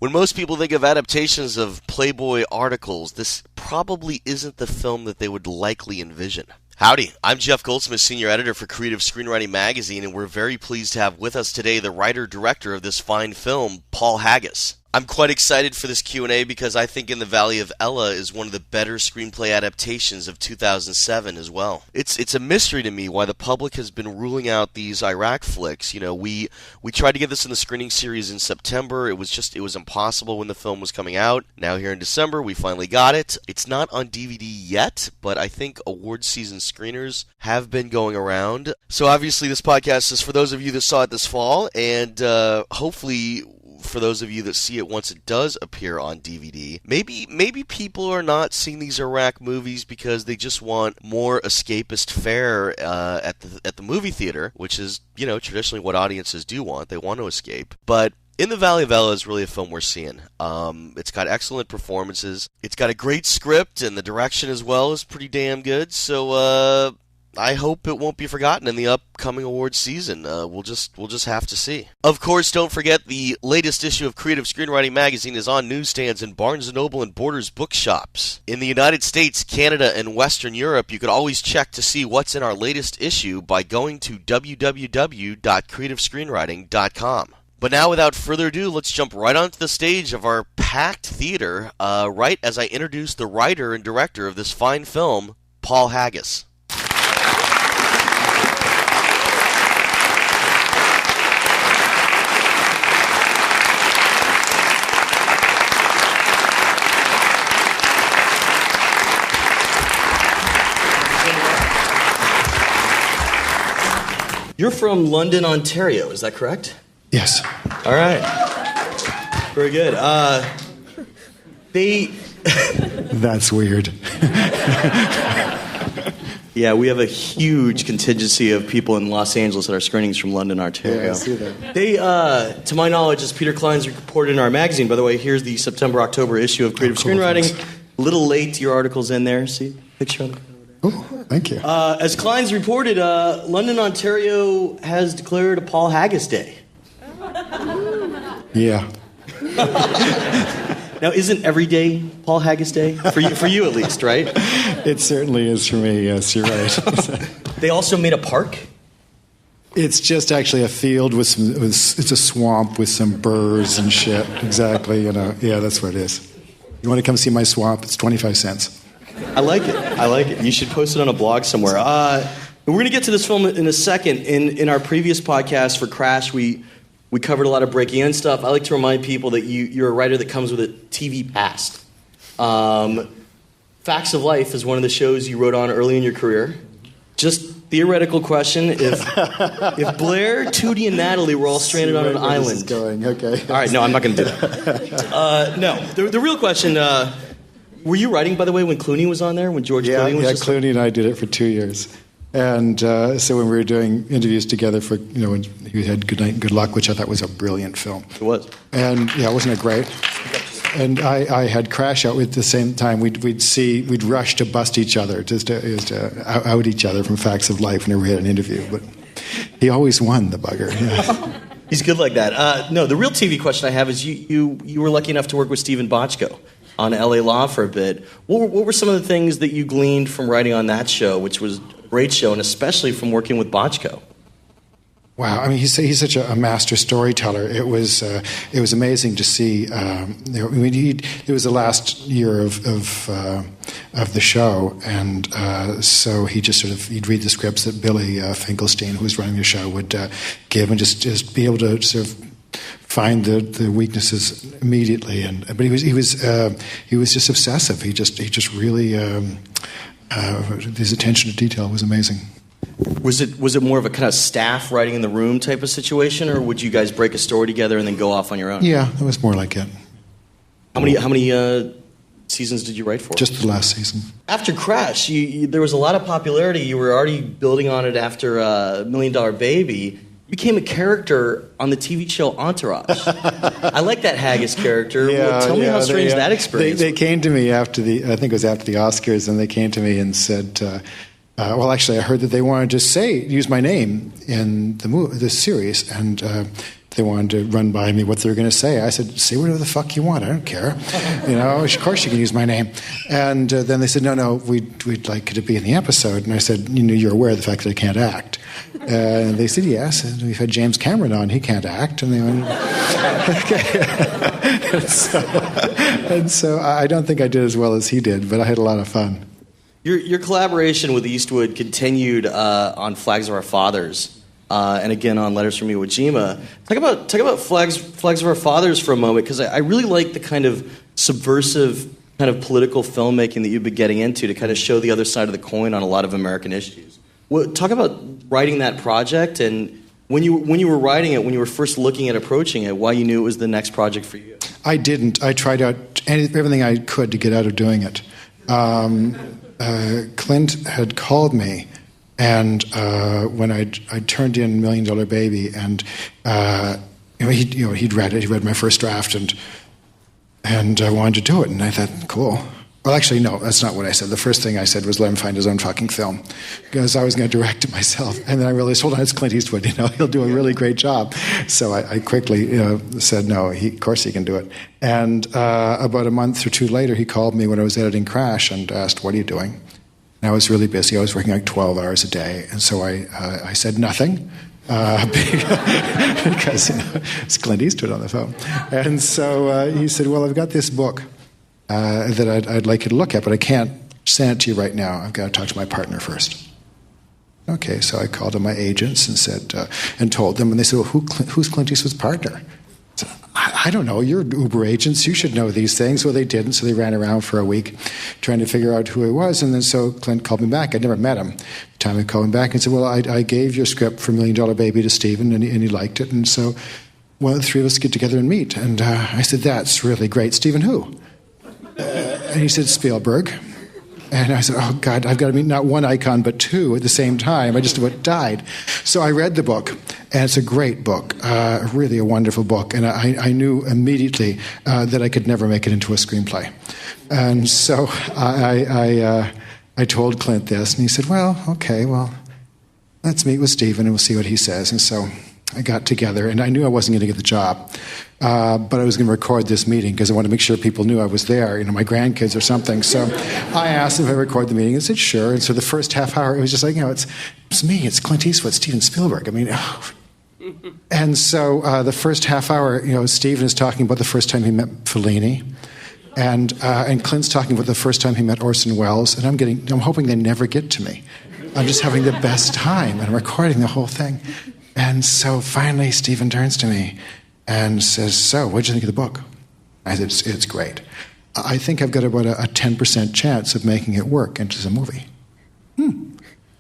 When most people think of adaptations of Playboy articles, this probably isn't the film that they would likely envision. Howdy, I'm Jeff Goldsmith, Senior Editor for Creative Screenwriting Magazine, and we're very pleased to have with us today the writer-director of this fine film, Paul Haggis. I'm quite excited for this Q&A because I think In the Valley of Elah is one of the better screenplay adaptations of 2007 as well. It's a mystery to me why the public has been ruling out these Iraq flicks. You know, we tried to get this in the screening series in September. It was impossible when the film was coming out. Now here in December, we finally got it. It's not on DVD yet, but I think award season screeners have been going around. So obviously this podcast is for those of you that saw it this fall, and hopefully for those of you that see it once it does appear on DVD. Maybe people are not seeing these Iraq movies because they just want more escapist fare at the movie theater, which is, you know, traditionally what audiences do want. They want to escape. But In the Valley of Elah is really a film we're seeing. It's got excellent performances. It's got a great script, and the direction as well is pretty damn good. So I hope it won't be forgotten in the upcoming awards season. We'll just have to see. Of course, don't forget the latest issue of Creative Screenwriting Magazine is on newsstands in Barnes & Noble and Borders bookshops. In the United States, Canada, and Western Europe, you can always check to see what's in our latest issue by going to www.creativescreenwriting.com. But now, without further ado, let's jump right onto the stage of our packed theater, right as I introduce the writer and director of this fine film, Paul Haggis. You're from London, Ontario, is that correct? Yes. All right. Very good. That's weird. Yeah, we have a huge contingency of people in Los Angeles at our screenings from London, Ontario. Yeah, I see that. They, to my knowledge, as Peter Klein's reported in our magazine, by the way, here's the September-October issue of Creative Screenwriting. Thanks. A little late, your article's in there. See? Picture on the Oh, thank you. As Klein's reported, London, Ontario has declared a Paul Haggis Day. Yeah. Now, isn't every day Paul Haggis Day? For you at least, right? It certainly is for me, yes, you're right. They also made a park? It's just actually a field with it's a swamp with some burrs and shit. Exactly, you know. Yeah, that's what it is. You want to come see my swamp? It's 25 cents. I like it. You should post it on a blog somewhere. We're going to get to this film in a second. In our previous podcast for Crash, we covered a lot of breaking in stuff. I like to remind people that you're a writer that comes with a TV past. Facts of Life is one of the shows you wrote on early in your career. Just theoretical question: if Blair, Tootie, and Natalie were all stranded on an island, this is going. Okay. All right, no, I'm not going to do that. No, the real question. Were you writing, by the way, when Clooney was on there? When George Clooney was just... Clooney and I did it for 2 years. And so when we were doing interviews together for, you know, when he had Good Night and Good Luck, which I thought was a brilliant film. It was. And, yeah, wasn't it great? And I had Crash out at the same time. We'd rush to bust each other, just to out each other from Facts of Life whenever we had an interview. But he always won, the bugger. Yeah. He's good like that. No, the real TV question I have is you were lucky enough to work with Stephen Bochco on LA Law for a bit. What were some of the things that you gleaned from writing on that show, which was a great show, and especially from working with Bochco? Wow, I mean, he's such a master storyteller. It was amazing to see. It was the last year of the show, and so he just he'd read the scripts that Billy Finkelstein, who was running the show, would give, and just be able to sort of find the weaknesses immediately. But he was just obsessive. He just really his attention to detail was amazing. Was it more of a kind of staff writing in the room type of situation, or would you guys break a story together and then go off on your own? Yeah, it was more like it. How many seasons did you write for? Just the last season. After Crash, there was a lot of popularity. You were already building on it after $1 Million Baby. You became a character on the TV show Entourage. I like that Haggis character. Tell me how strange that experience was. They came to me I think it was after the Oscars, and they came to me and said, well, actually, I heard that they wanted to use my name in the series, and they wanted to run by me what they were going to say. I said, say whatever the fuck you want. I don't care. Of course you can use my name. And then they said, no, we'd like it to be in the episode. And I said, you're aware of the fact that I can't act. And they said, yes. And we've had James Cameron on. He can't act. And they went, okay. and so I don't think I did as well as he did, but I had a lot of fun. Your collaboration with Eastwood continued on Flags of Our Fathers. And again on Letters from Iwo Jima. Talk about Flags of Our Fathers for a moment, because I really like the kind of subversive kind of political filmmaking that you've been getting into to kind of show the other side of the coin on a lot of American issues. Talk about writing that project, and when you were writing it, when you were first looking at approaching it, why you knew it was the next project for you. I didn't. I tried out everything I could to get out of doing it. Clint had called me. And when I turned in $1 Million Baby, and he'd read it. He read my first draft, and I wanted to do it. And I thought, cool. Well, actually, no, that's not what I said. The first thing I said was let him find his own fucking film, because I was going to direct it myself. And then I realized, hold on, it's Clint Eastwood. He'll do a really great job. So I quickly said, no, of course he can do it. And about a month or two later, he called me when I was editing Crash and asked, what are you doing? And I was really busy. I was working like 12 hours a day. And so I said nothing, because it's Clint Eastwood on the phone. And so he said, well, I've got this book that I'd like you to look at, but I can't send it to you right now. I've got to talk to my partner first. Okay, so I called on my agents and said, and told them, and they said, well, who's Clint Eastwood's partner? I don't know. You're Uber agents. You should know these things. Well, they didn't, so they ran around for a week trying to figure out who he was. And then so Clint called me back. I'd never met him. The time he called me back and said, well, I gave your script for $1 Million Baby to Stephen, and he liked it. And so one of the three of us get together and meet. And I said, that's really great. Stephen who? And he said, Spielberg. And I said, oh, God, I've got to meet not one icon, but two at the same time. I just about died. So I read the book, and it's a great book, really a wonderful book. And I knew immediately that I could never make it into a screenplay. And so I told Clint this, and he said, well, okay, well, let's meet with Stephen, and we'll see what he says. And so I got together, and I knew I wasn't going to get the job. But I was going to record this meeting because I wanted to make sure people knew I was there, my grandkids or something. So I asked if I record the meeting, and said sure. And so the first half hour, it was just like, it's me, it's Clint Eastwood, Steven Spielberg. And so the first half hour, Steven is talking about the first time he met Fellini, and Clint's talking about the first time he met Orson Welles, and I'm hoping they never get to me. I'm just having the best time, and I'm recording the whole thing. And so finally, Steven turns to me and says, so, what did you think of the book? I said, it's great. I think I've got about a 10% chance of making it work into the movie.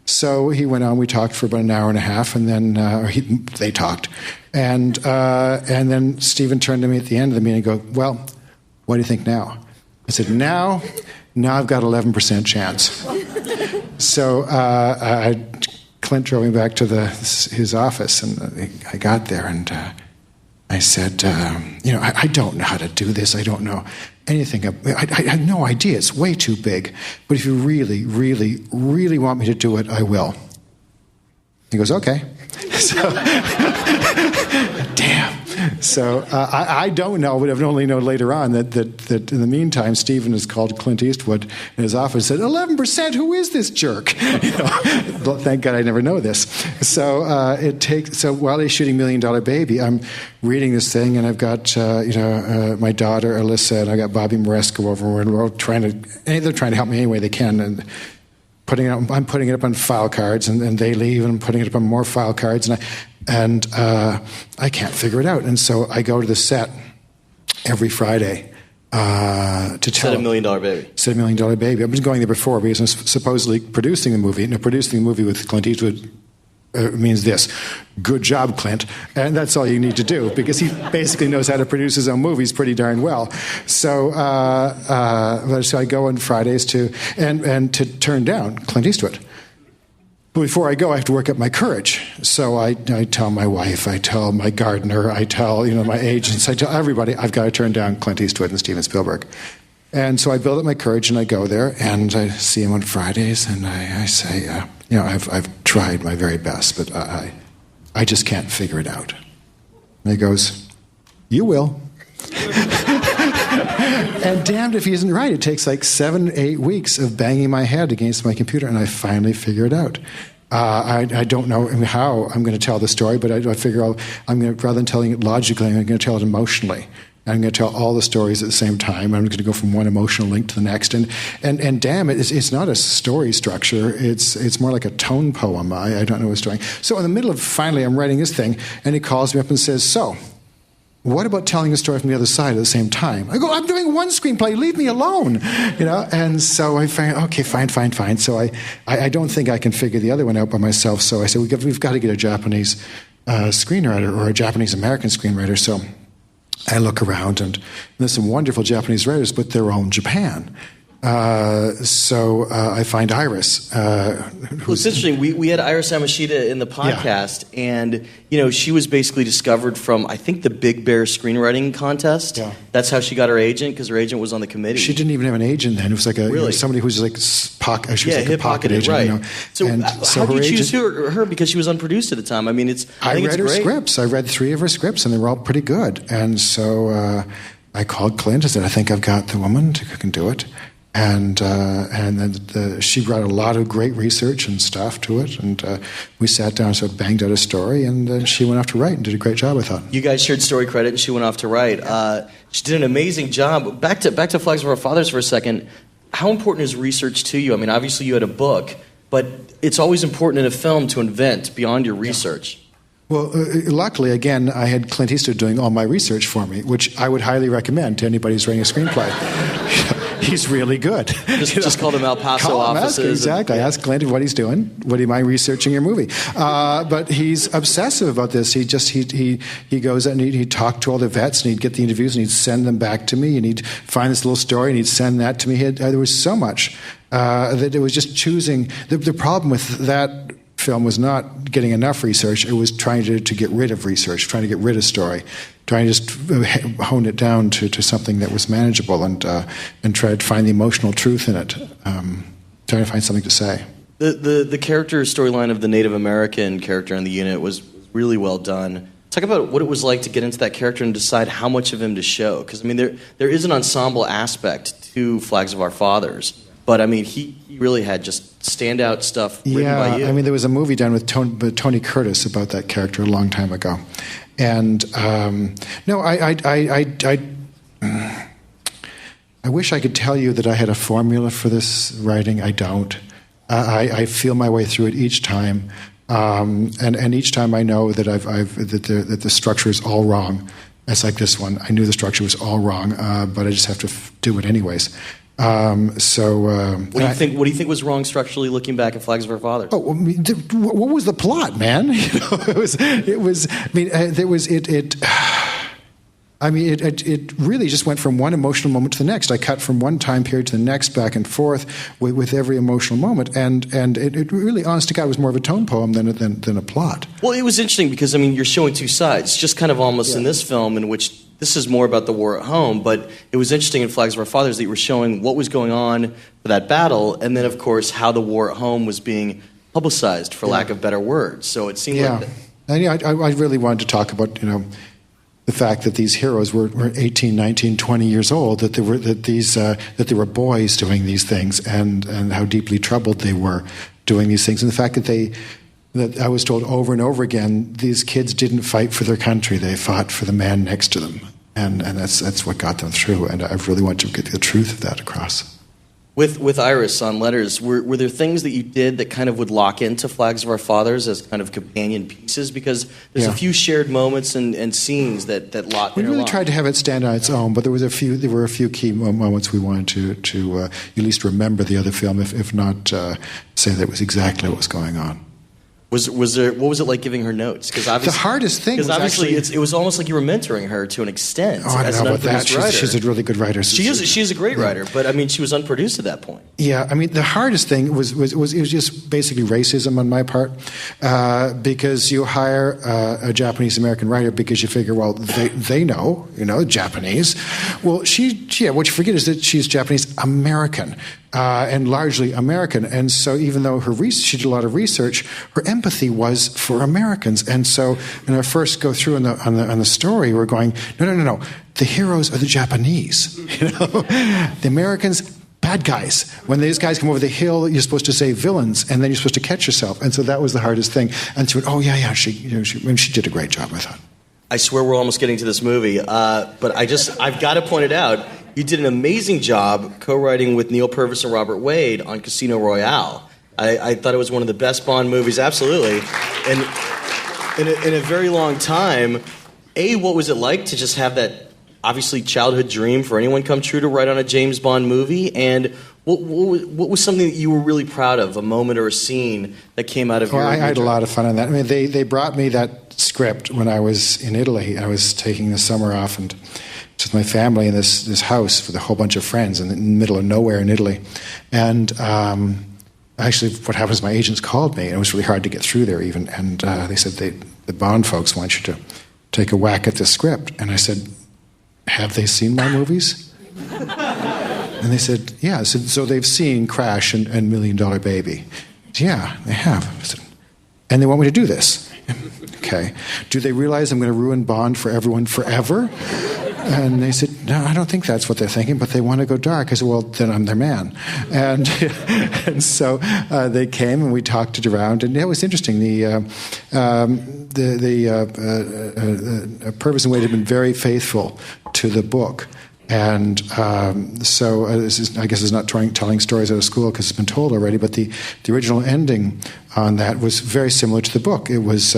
So he went on, we talked for about an hour and a half, and then they talked. And then Stephen turned to me at the end of the meeting and go, well, what do you think now? I said, now I've got 11% chance. So Clint drove me back to his office, and I got there, and I said, I don't know how to do this. I don't know anything. I have no idea. It's way too big. But if you really, really, really want me to do it, I will. He goes, okay. So, damn. So I don't know, but I've only known later on that in the meantime, Stephen has called Clint Eastwood in his office and said, 11%, who is this jerk? Thank God I never know this. So while he's shooting $1 Million Baby, I'm reading this thing, and I've got my daughter Alyssa, and I got Bobby Moresco over, and we're all they're trying to help me any way they can, and I'm putting it up on file cards, and they leave, and I'm putting it up on more file cards, and I can't figure it out. And so I go to the set every Friday to tell. Set $1 Million Baby. Set $1 Million Baby. I've been going there before because I'm supposedly producing the movie. Now, producing the movie with Clint Eastwood means this: good job, Clint. And that's all you need to do, because he basically knows how to produce his own movies pretty darn well. So I go on Fridays to turn down Clint Eastwood. But before I go, I have to work up my courage. So I tell my wife, I tell my gardener, I tell my agents, I tell everybody, I've got to turn down Clint Eastwood and Steven Spielberg. And so I build up my courage, and I go there, and I see him on Fridays, and I say, I've tried my very best, but I just can't figure it out. And he goes, "You will." And damned if he isn't right. It takes like 7-8 weeks of banging my head against my computer, and I finally figure it out. I don't know how I'm going to tell the story, but I figure I'm going to, rather than telling it logically, I'm going to tell it emotionally. I'm going to tell all the stories at the same time. I'm going to go from one emotional link to the next. And damn it, it's not a story structure. It's more like a tone poem. I don't know what it's doing. So in the middle of, finally, I'm writing this thing, and he calls me up and says, "So, what about telling a story from the other side at the same time?" I go, "I'm doing one screenplay. Leave me alone." And so I find, okay, fine. So I don't think I can figure the other one out by myself. So I said, we've got to get a Japanese screenwriter or a Japanese-American screenwriter. So I look around, and there's some wonderful Japanese writers, but they're all in Japan. So I find Iris. Well, it's interesting. We had Iris Yamashita in the podcast, and she was basically discovered from, I think, the Big Bear screenwriting contest. Yeah. That's how she got her agent, because her agent was on the committee. She didn't even have an agent then. It was like somebody who was like she was like a pocket agent. Right. So how did you choose her? Because she was unproduced at the time. I mean, I read her scripts. I read 3 of her scripts, and they were all pretty good. And so I called Clint and said, "I think I've got the woman who can do it." And then she brought a lot of great research and stuff to it, and we sat down and sort of banged out a story, and then she went off to write and did a great job, I thought. You guys shared story credit, and she went off to write. She did an amazing job. Back to Flags of Our Fathers for a second. How important is research to you? I mean, obviously you had a book, but it's always important in a film to invent beyond your research. Well, luckily, again, I had Clint Eastwood doing all my research for me, which I would highly recommend to anybody who's writing a screenplay. He's really good. Just call them El Paso offices. Exactly. Ask Clint what he's doing. What am I researching your movie? But he's obsessive about this. He goes out and he'd talk to all the vets, and he'd get the interviews, and he'd send them back to me, and he'd find this little story, and he'd send that to me. There was so much that it was just choosing. The problem with that film was not getting enough research. It was trying to get rid of research, trying to get rid of story, trying to just hone it down to something that was manageable, and try to find the emotional truth in it, trying to find something to say. The character storyline of the Native American character in the unit was really well done. Talk about what it was like to get into that character and decide how much of him to show. Because, I mean, there is an ensemble aspect to Flags of Our Fathers. But, I mean, he really had just standout stuff written by you. I mean, there was a movie done with Tony Curtis about that character a long time ago. And, no, I wish I could tell you that I had a formula for this writing. I don't. I feel my way through it each time. And each time I know that that the structure is all wrong. It's like this one. I knew the structure was all wrong, but I just have to do it anyways. What do you think was wrong structurally, looking back at Flags of Our Fathers? Oh, what was the plot, man? It was. I mean, there was it. I mean, it really just went from one emotional moment to the next. I cut from one time period to the next, back and forth with every emotional moment, and it really, honest to God, was more of a tone poem than a plot. Well, it was interesting because, I mean, you're showing two sides, just kind of almost in this film, in which this is more about the war at home, but it was interesting in Flags of Our Fathers that you were showing what was going on for that battle, and then, of course, how the war at home was being publicized, for lack of better words. So it seemed like that. And I really wanted to talk about, the fact that these heroes were 18, 19, 20 years old, that there were boys doing these things, and how deeply troubled they were doing these things, and the fact that I was told over and over again, these kids didn't fight for their country; they fought for the man next to them, and that's what got them through. And I really want to get the truth of that across. With Iris on Letters, were there things that you did that kind of would lock into Flags of Our Fathers as kind of companion pieces? Because there's a few shared moments and scenes that lock. We really tried to have it stand on its own, but there were a few key moments we wanted to at least remember the other film, if not say that it was exactly what was going on. What was it like giving her notes? Because the hardest thing was obviously it was almost like you were mentoring her to an extent. Oh, I don't know about that. She's a really good writer. She's a great writer, but I mean, she was unproduced at that point. Yeah, I mean, the hardest thing was just basically racism on my part, because you hire a Japanese American writer because you figure, well, they know, Japanese. Well, what you forget is that she's Japanese American. and largely American. And so even though she did a lot of research, her empathy was for Americans. And so in our first go through on the story, we're going, no. The heroes are the Japanese. The Americans, bad guys. When these guys come over the hill, you're supposed to say villains, and then you're supposed to catch yourself. And so that was the hardest thing. And she went, oh yeah, she did a great job, I thought. I swear we're almost getting to this movie, but I've got to point it out. You did an amazing job co-writing with Neil Purvis and Robert Wade on Casino Royale. I thought it was one of the best Bond movies, absolutely. And in a very long time, what was it like to just have that obviously childhood dream for anyone come true to write on a James Bond movie? And what was something that you were really proud of, a moment or a scene that came out of your... I had a lot of fun on that. I mean, they brought me that script when I was in Italy. I was taking the summer off and with my family in this house with a whole bunch of friends in the middle of nowhere in Italy. And actually what happened is my agents called me, and it was really hard to get through there even. And they said, the Bond folks want you to take a whack at this script. And I said, have they seen my movies? And they said, yeah. I said, so they've seen Crash and $1 Million Baby. Yeah, they have. I said, and they want me to do this. Okay. Do they realize I'm going to ruin Bond for everyone forever? And they said, no, I don't think that's what they're thinking, but they want to go dark. I said, well, then I'm their man. And so they came and we talked it around, and it was interesting. Purvis and Wade had been very faithful to the book. And so I guess it's not telling stories out of school because it's been told already, but the original ending on that was very similar to the book. It was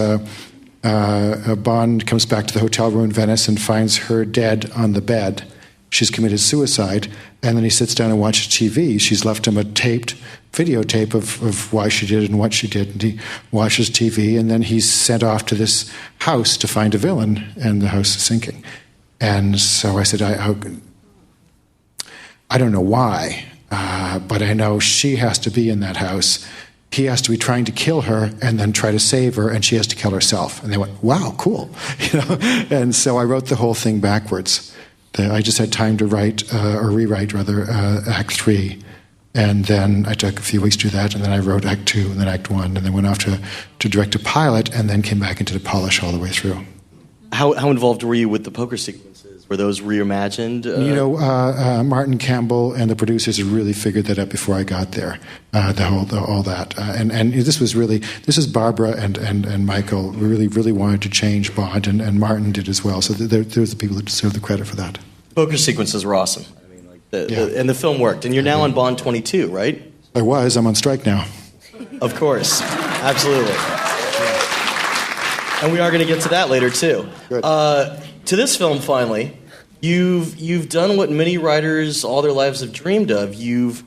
Bond comes back to the hotel room in Venice and finds her dead on the bed. She's committed suicide, and then he sits down and watches TV. She's left him a videotape of why she did it and what she did, and he watches TV, and then he's sent off to this house to find a villain, and the house is sinking. And so I said, I don't know why, but I know she has to be in that house. He has to be trying to kill her and then try to save her, and she has to kill herself. And they went, wow, cool. And so I wrote the whole thing backwards. I just had time to rewrite Act 3. And then I took a few weeks to do that, and then I wrote Act 2 and then Act 1, and then went off to direct a pilot, and then came back into the polish all the way through. How involved were you with the poker sequences? Were those reimagined? Martin Campbell and the producers had really figured that out before I got there. All that, and this is Barbara and Michael really wanted to change Bond, and Martin did as well. So there's the people that deserve the credit for that. Poker sequences were awesome. I mean, and the film worked. And you're now on Bond 22, right? I'm on strike now. Of course, absolutely. And we are going to get to that later too. Good. To this film, finally, you've done what many writers all their lives have dreamed of. You've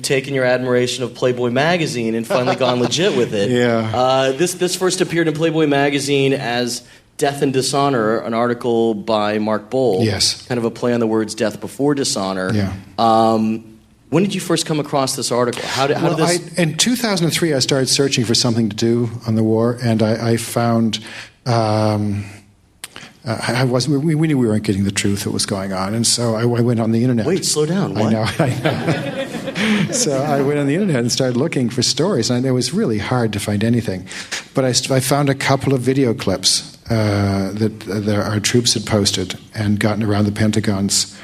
taken your admiration of Playboy magazine and finally gone legit with it. Yeah. This first appeared in Playboy magazine as Death and Dishonor, an article by Mark Bold. Yes. Kind of a play on the words death before dishonor. Yeah. When did you first come across this article? How did this... In 2003, I started searching for something to do on the war, and I found... we knew we weren't getting the truth that was going on, and so I went on the internet. Wait, slow down. What? I know. So I went on the internet and started looking for stories, and it was really hard to find anything. But I found a couple of video clips that our troops had posted and gotten around the Pentagon's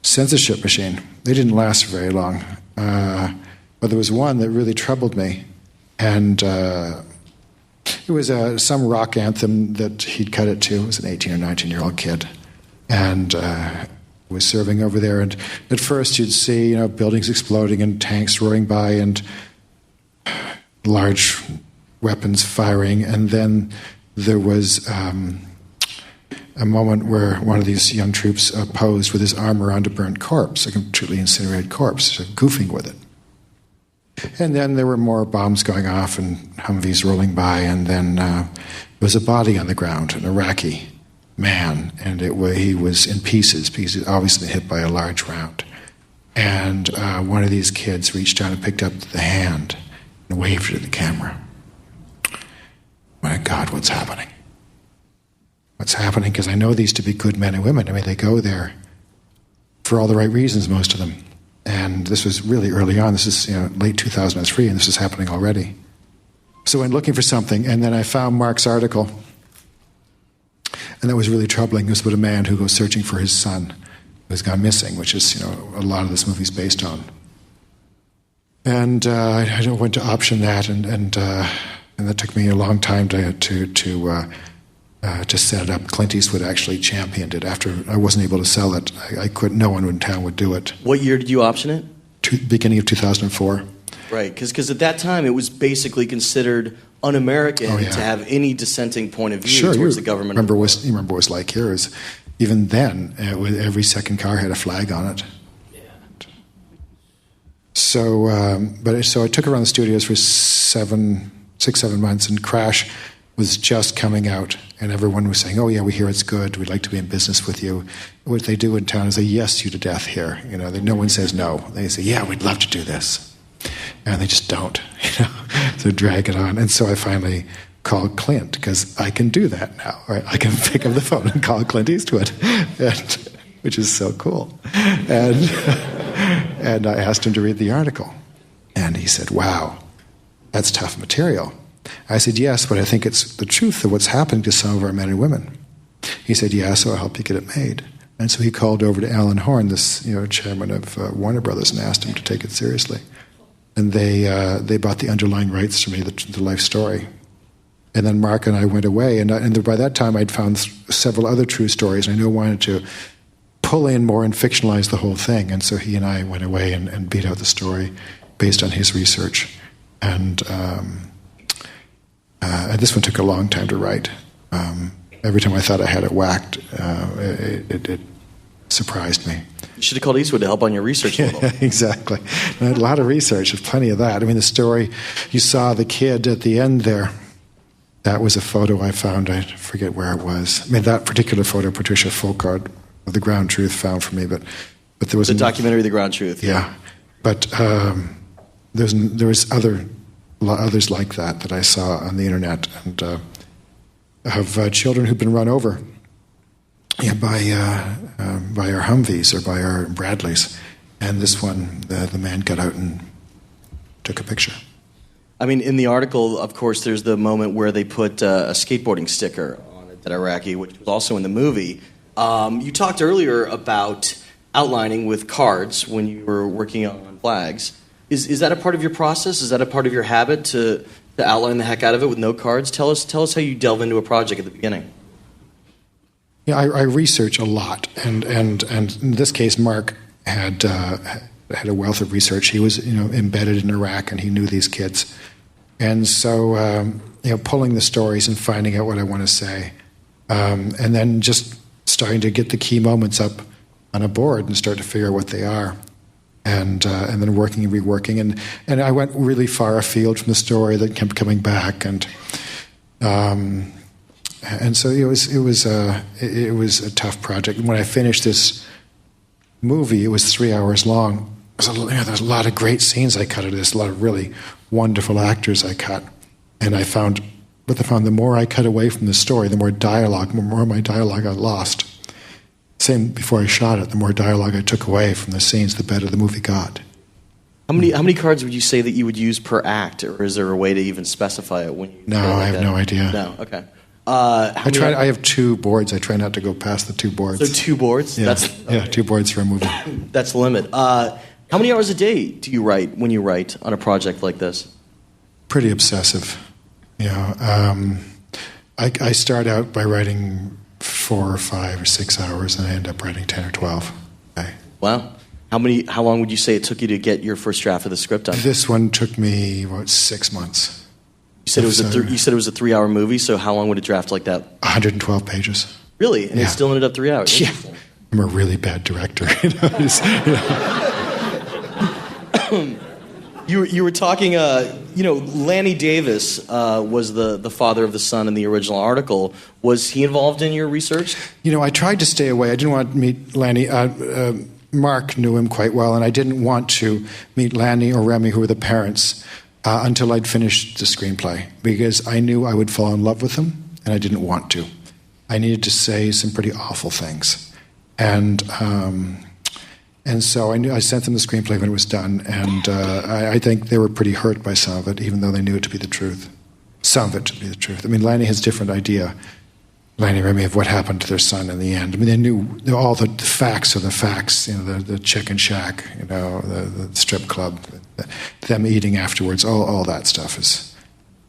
censorship machine. They didn't last very long, but there was one that really troubled me, and it was some rock anthem that he'd cut it to. It was an 18 or 19-year-old kid, and was serving over there. And at first, you'd see buildings exploding and tanks roaring by and large weapons firing, and then there was a moment where one of these young troops posed with his arm around a burnt corpse, a completely incinerated corpse, goofing with it. And then there were more bombs going off and Humvees rolling by, and then there was a body on the ground, an Iraqi man, and he was in pieces because he'd obviously been hit by a large round. And one of these kids reached out and picked up the hand and waved it at the camera. My God, what's happening? What's happening? Because I know these to be good men and women. I mean, they go there for all the right reasons, most of them. And this was really early on. This is late 2003, and this is happening already. So I went looking for something, and then I found Mark's article, and that was really troubling. It was about a man who goes searching for his son who's gone missing, which is a lot of this movie's based on. And I went to option that, and that took me a long time to set it up. Clint Eastwood actually championed it after I wasn't able to sell it. I couldn't. No one in town would do it. What year did you option it? Beginning of 2004. Right, because at that time it was basically considered un-American to have any dissenting point of view towards the government. You remember what it was like here? Even then, every second car had a flag on it. Yeah. So I took around the studios for 6-7 months, and Crash was just coming out, and everyone was saying, "Oh yeah, we hear it's good. We'd like to be in business with you." What they do in town is they yes you to death here. No one says no. They say, "Yeah, we'd love to do this," and they just don't. So drag it on. And so I finally called Clint, because I can do that now. Right? I can pick up the phone and call Clint Eastwood, which is so cool. And I asked him to read the article, and he said, "Wow, that's tough material." I said, "Yes, but I think it's the truth of what's happening to some of our men and women." He said, "Yeah, so I'll help you get it made." And so he called over to Alan Horn, this chairman of Warner Brothers, and asked him to take it seriously. And they bought the underlying rights to me, the life story. And then Mark and I went away, and by that time I'd found several other true stories, and I knew I wanted to pull in more and fictionalize the whole thing. And so he and I went away and beat out the story based on his research. And this one took a long time to write. Every time I thought I had it whacked, it surprised me. You should have called Eastwood to help on your research a little. Exactly. I had a lot of research, there's plenty of that. I mean, the story, you saw the kid at the end there. That was a photo I found. I forget where it was. I mean, that particular photo, Patricia Folkard of The Ground Truth found for me, but there was the documentary The Ground Truth. Yeah. But there was others like that I saw on the internet, and of children who've been run over by our Humvees or by our Bradleys. And this one, the man got out and took a picture. I mean, in the article, of course, there's the moment where they put a skateboarding sticker on it, that Iraqi, which was also in the movie. You talked earlier about outlining with cards when you were working on flags. Is that a part of your process? Is that a part of your habit to outline the heck out of it with no cards? Tell us how you delve into a project at the beginning. Yeah, I research a lot, and in this case, Mark had a wealth of research. He was embedded in Iraq, and he knew these kids, and so pulling the stories and finding out what I want to say, and then just starting to get the key moments up on a board and start to figure out what they are. And then working and reworking, and I went really far afield from the story that kept coming back, and so it was a tough project. When I finished this movie, it was 3 hours long. There's a lot of great scenes I cut out of this, a lot of really wonderful actors I cut, and I found the more I cut away from the story, the more of my dialogue I lost. Same before I shot it, the more dialogue I took away from the scenes, the better the movie got. How many cards would you say that you would use per act, or is there a way to even specify it when you? No, I have no idea. No, okay. I have 2 boards. I try not to go past the 2 boards. So 2 boards? Yeah, yeah, 2 boards for a movie. That's the limit. How many hours a day do you write when you write on a project like this? Pretty obsessive. I start out by writing 4 or 5 or 6 hours, and I end up writing 10 or 12. Okay. Wow. How long would you say it took you to get your first draft of the script done? This one took me 6 months. You said it was a 3-hour movie, so how long would a draft like that? 112 pages. Really? And it still ended up 3 hours? Yeah. I'm a really bad director. You were talking, Lanny Davis was the father of the son in the original article. Was he involved in your research? I tried to stay away. I didn't want to meet Lanny. Mark knew him quite well, and I didn't want to meet Lanny or Remy, who were the parents, until I'd finished the screenplay, because I knew I would fall in love with them, and I didn't want to. I needed to say some pretty awful things. And And so I sent them the screenplay when it was done, and I think they were pretty hurt by some of it, even though they knew it to be the truth. Some of it to be the truth. I mean, Lanny has a different idea, Lanny and Remy, of what happened to their son in the end. I mean, they knew all the facts are the facts, the chicken shack, the strip club, them eating afterwards, all that stuff is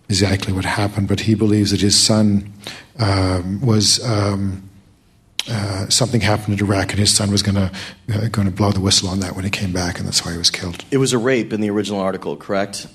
exactly what happened. But he believes that his son was... something happened in Iraq, and his son was going to blow the whistle on that when he came back, and that's why he was killed. It was a rape in the original article, correct?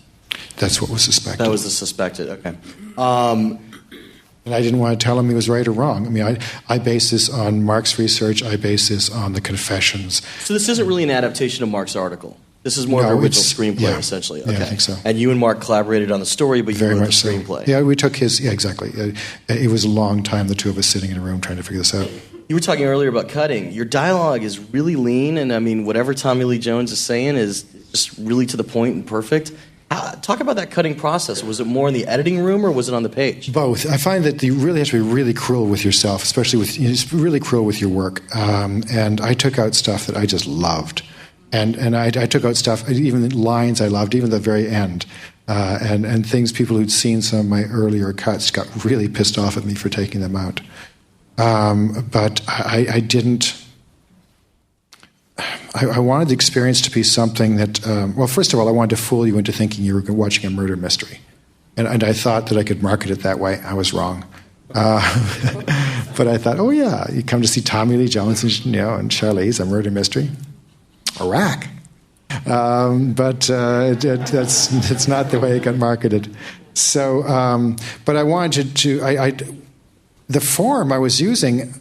That's what was suspected. That was the suspected. Okay. And I didn't want to tell him he was right or wrong. I mean, I base this on Mark's research. I base this on the confessions. So this isn't really an adaptation of Mark's article. This is more of an original screenplay, essentially. Okay. Yeah, I think so. And you and Mark collaborated on the story, but you Very wrote the much so. screenplay. Yeah, we took his... Yeah, exactly. It was a long time, the two of us sitting in a room trying to figure this out. You were talking earlier about cutting. Your dialogue is really lean, and I mean, whatever Tommy Lee Jones is saying is just really to the point and perfect. Talk about that cutting process. Was it more in the editing room, or was it on the page? Both. I find that you really have to be really cruel with yourself, especially it's really cruel with your work. And I took out stuff that I just loved. And I took out stuff, even lines I loved, even the very end. And things people who'd seen some of my earlier cuts got really pissed off at me for taking them out. But I didn't... I wanted the experience to be something that... well, first of all, I wanted to fool you into thinking you were watching a murder mystery. And I thought that I could market it that way. I was wrong. But I thought, oh yeah, you come to see Tommy Lee Jones and Charlize, a murder mystery. Iraq. But that's not the way it got marketed. So, but I wanted to... the form I was using...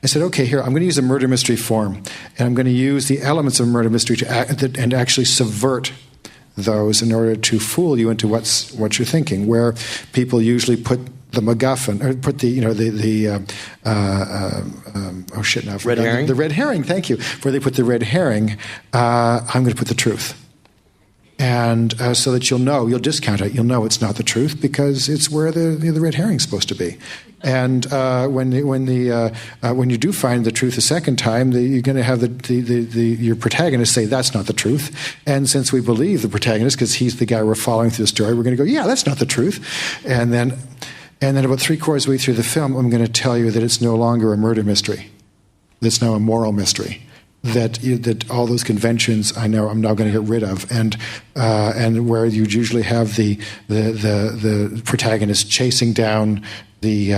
I said, okay, here, I'm going to use a murder mystery form, and I'm going to use the elements of a murder mystery and actually subvert those in order to fool you into what you're thinking, where people usually put the MacGuffin, or put the red herring? The red herring, thank you. Where they put the red herring, I'm going to put the truth. And so that you'll discount it. You'll know it's not the truth because it's where the red herring's supposed to be. And when you do find the truth a second time, you're going to have your protagonist say that's not the truth. And since we believe the protagonist because he's the guy we're following through the story, we're going to go, yeah, that's not the truth. And then about 3/4 of the way through the film, I'm going to tell you that it's no longer a murder mystery. It's now a moral mystery. That all those conventions I know I'm now going to get rid of, and where you usually have the protagonist chasing down the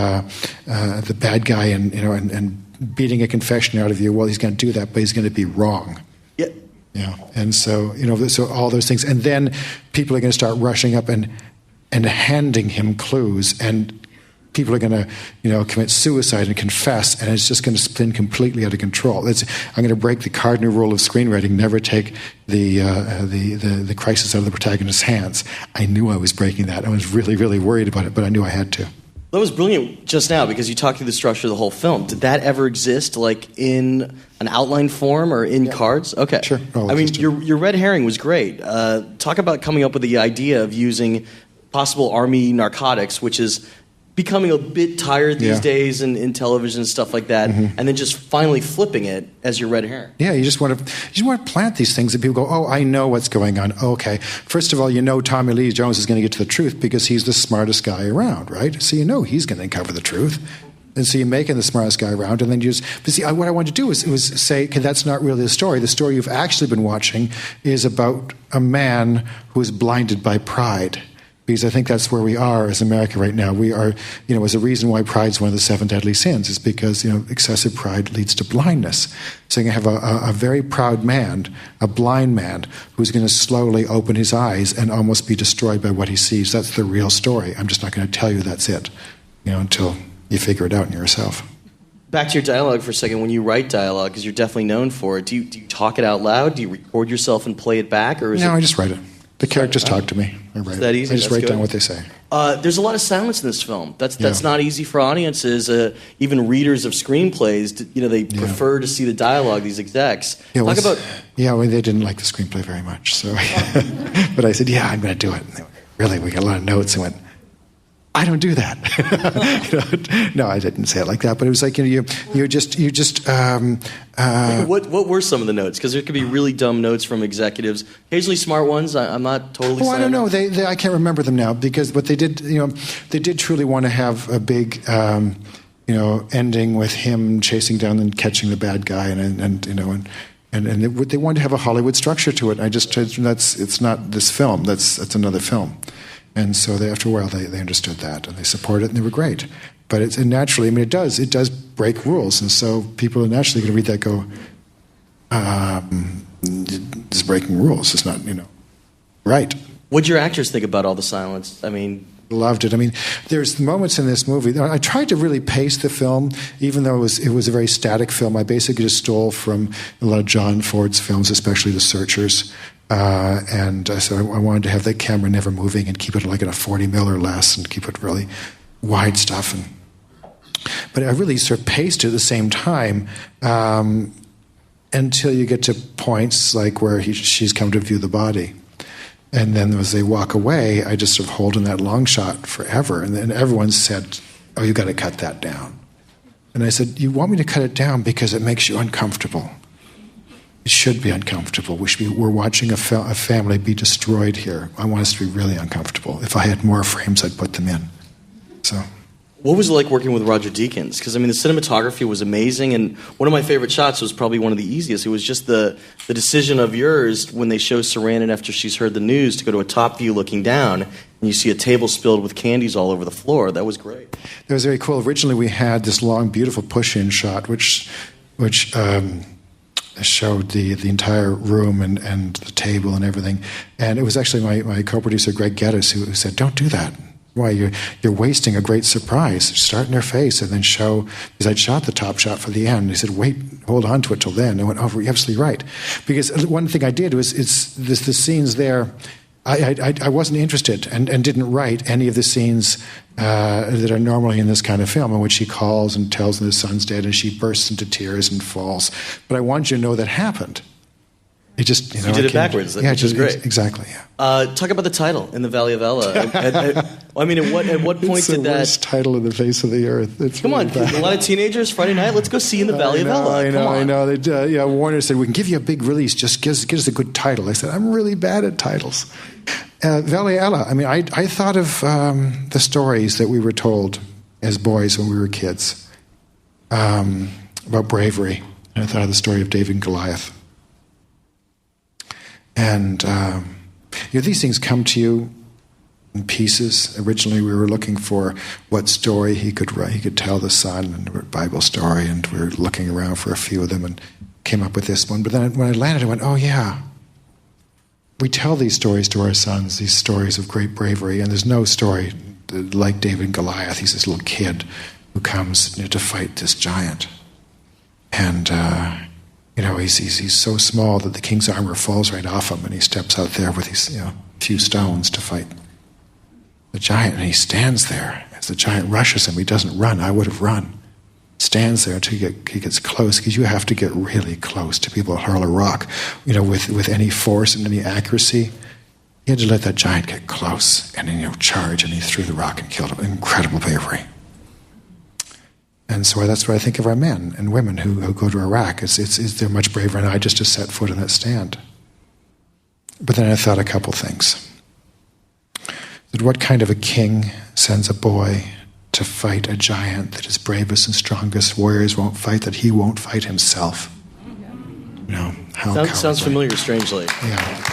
bad guy and beating a confession out of you. Well, he's going to do that, but he's going to be wrong. Yeah. Yeah. And so so all those things, and then people are going to start rushing up and handing him clues, and people are going to, commit suicide and confess, and it's just going to spin completely out of control. I'm going to break the cardinal rule of screenwriting: never take the crisis out of the protagonist's hands. I knew I was breaking that. I was really, really worried about it, but I knew I had to. That was brilliant just now because you talked through the structure of the whole film. Did that ever exist, like in an outline form or in cards? Okay, sure. I mean, your red herring was great. Talk about coming up with the idea of using possible army narcotics, which is becoming a bit tired these days in television and stuff like that, and then just finally flipping it as your red herring. Yeah, you just want to plant these things that people go, oh, I know what's going on. Okay, first of all, Tommy Lee Jones is going to get to the truth because he's the smartest guy around, right? So he's going to uncover the truth. And so you're making the smartest guy around, and then but see, what I wanted to do was say, okay, that's not really the story. The story you've actually been watching is about a man who is blinded by pride. Because I think that's where we are as America right now. We are, as a reason why pride is one of the 7 deadly sins, is because, excessive pride leads to blindness. So you're going to have a very proud man, a blind man, who's going to slowly open his eyes and almost be destroyed by what he sees. That's the real story. I'm just not going to tell you that's it, until you figure it out in yourself. Back to your dialogue for a second. When you write dialogue, because you're definitely known for it, do you talk it out loud? Do you record yourself and play it back? Or I just write it. The characters talk to me. I write. Is that easy? I just write down what they say. There's a lot of silence in this film. That's not easy for audiences. Even readers of screenplays, they prefer to see the dialogue. These execs. They didn't like the screenplay very much. So, but I said, I'm going to do it. And they went, really, we got a lot of notes. And went, I don't do that. No, I didn't say it like that, but it was like you just. What were some of the notes? Because there could be really dumb notes from executives. Occasionally smart ones. I'm not totally. I don't know. They I can't remember them now because what they did. They did truly want to have a big. Ending with him chasing down and catching the bad guy, and they wanted to have a Hollywood structure to it. It's not this film. That's another film. And so after a while, they understood that, and they supported it, and they were great. But it does break rules, and so people are naturally going to read that and go, it's breaking rules. It's not, right. What'd your actors think about all the silence? I mean... Loved it. I mean, there's moments in this movie. I tried to really pace the film, even though it was a very static film. I basically just stole from a lot of John Ford's films, especially The Searchers. So I wanted to have the camera never moving and keep it like in a 40 mil or less and keep it really wide stuff. But I really sort of paced it at the same time until you get to points like where she's come to view the body. And then as they walk away, I just sort of hold in that long shot forever. And then everyone said, "Oh, you got to cut that down." And I said, "You want me to cut it down because it makes you uncomfortable. It should be uncomfortable. We're watching a family be destroyed here. I want us to be really uncomfortable. If I had more frames, I'd put them in." So. What was it like working with Roger Deakins? Because, I mean, the cinematography was amazing, and one of my favorite shots was probably one of the easiest. It was just the decision of yours when they show Sarandon after she's heard the news to go to a top view looking down, and you see a table spilled with candies all over the floor. That was great. That was very cool. Originally, we had this long, beautiful push-in shot, which showed the entire room and the table and everything. And it was actually my co-producer, Greg Geddes, who said, "Don't do that. Why, you're wasting a great surprise. Start in their face and then show," because I'd shot the top shot for the end. He said, "Wait, hold on to it till then." I went, "Oh, you're absolutely right." Because one thing I did was the scenes there, I wasn't interested and didn't write any of the scenes that are normally in this kind of film in which she calls and tells them the son's dead and she bursts into tears and falls. But I wanted you to know that happened. It just, you did it backwards, which is great. Exactly, yeah. Talk about the title, In the Valley of Elah. At what point it's did the that... worst title in the face of the earth. Come on, a lot of teenagers, Friday night, let's go see In the Valley of Elah. I know. Warner said, "We can give you a big release, just give us a good title." I said, "I'm really bad at titles." Valley of Elah, I mean, I thought of the stories that we were told as boys when we were kids about bravery. And I thought of the story of David and Goliath. And these things come to you in pieces. Originally, we were looking for what story he could write. He could tell the son, and a Bible story, and we were looking around for a few of them, and came up with this one. But then when I landed, I went, "Oh yeah, we tell these stories to our sons. These stories of great bravery, and there's no story like David and Goliath. He's this little kid who comes to fight this giant, and." He's so small that the king's armor falls right off him, and he steps out there with these few stones to fight the giant, and he stands there as the giant rushes him. He doesn't run. I would have run. Stands there until he gets close, because you have to get really close to be able to hurl a rock, with any force and any accuracy. He had to let that giant get close and then charge, and he threw the rock and killed him. Incredible bravery. And so that's what I think of our men and women who go to Iraq. They're much braver than I just to set foot in that stand. But then I thought a couple things. That what kind of a king sends a boy to fight a giant that his bravest and strongest warriors won't fight, that he won't fight himself? How sounds familiar, strangely. Yeah.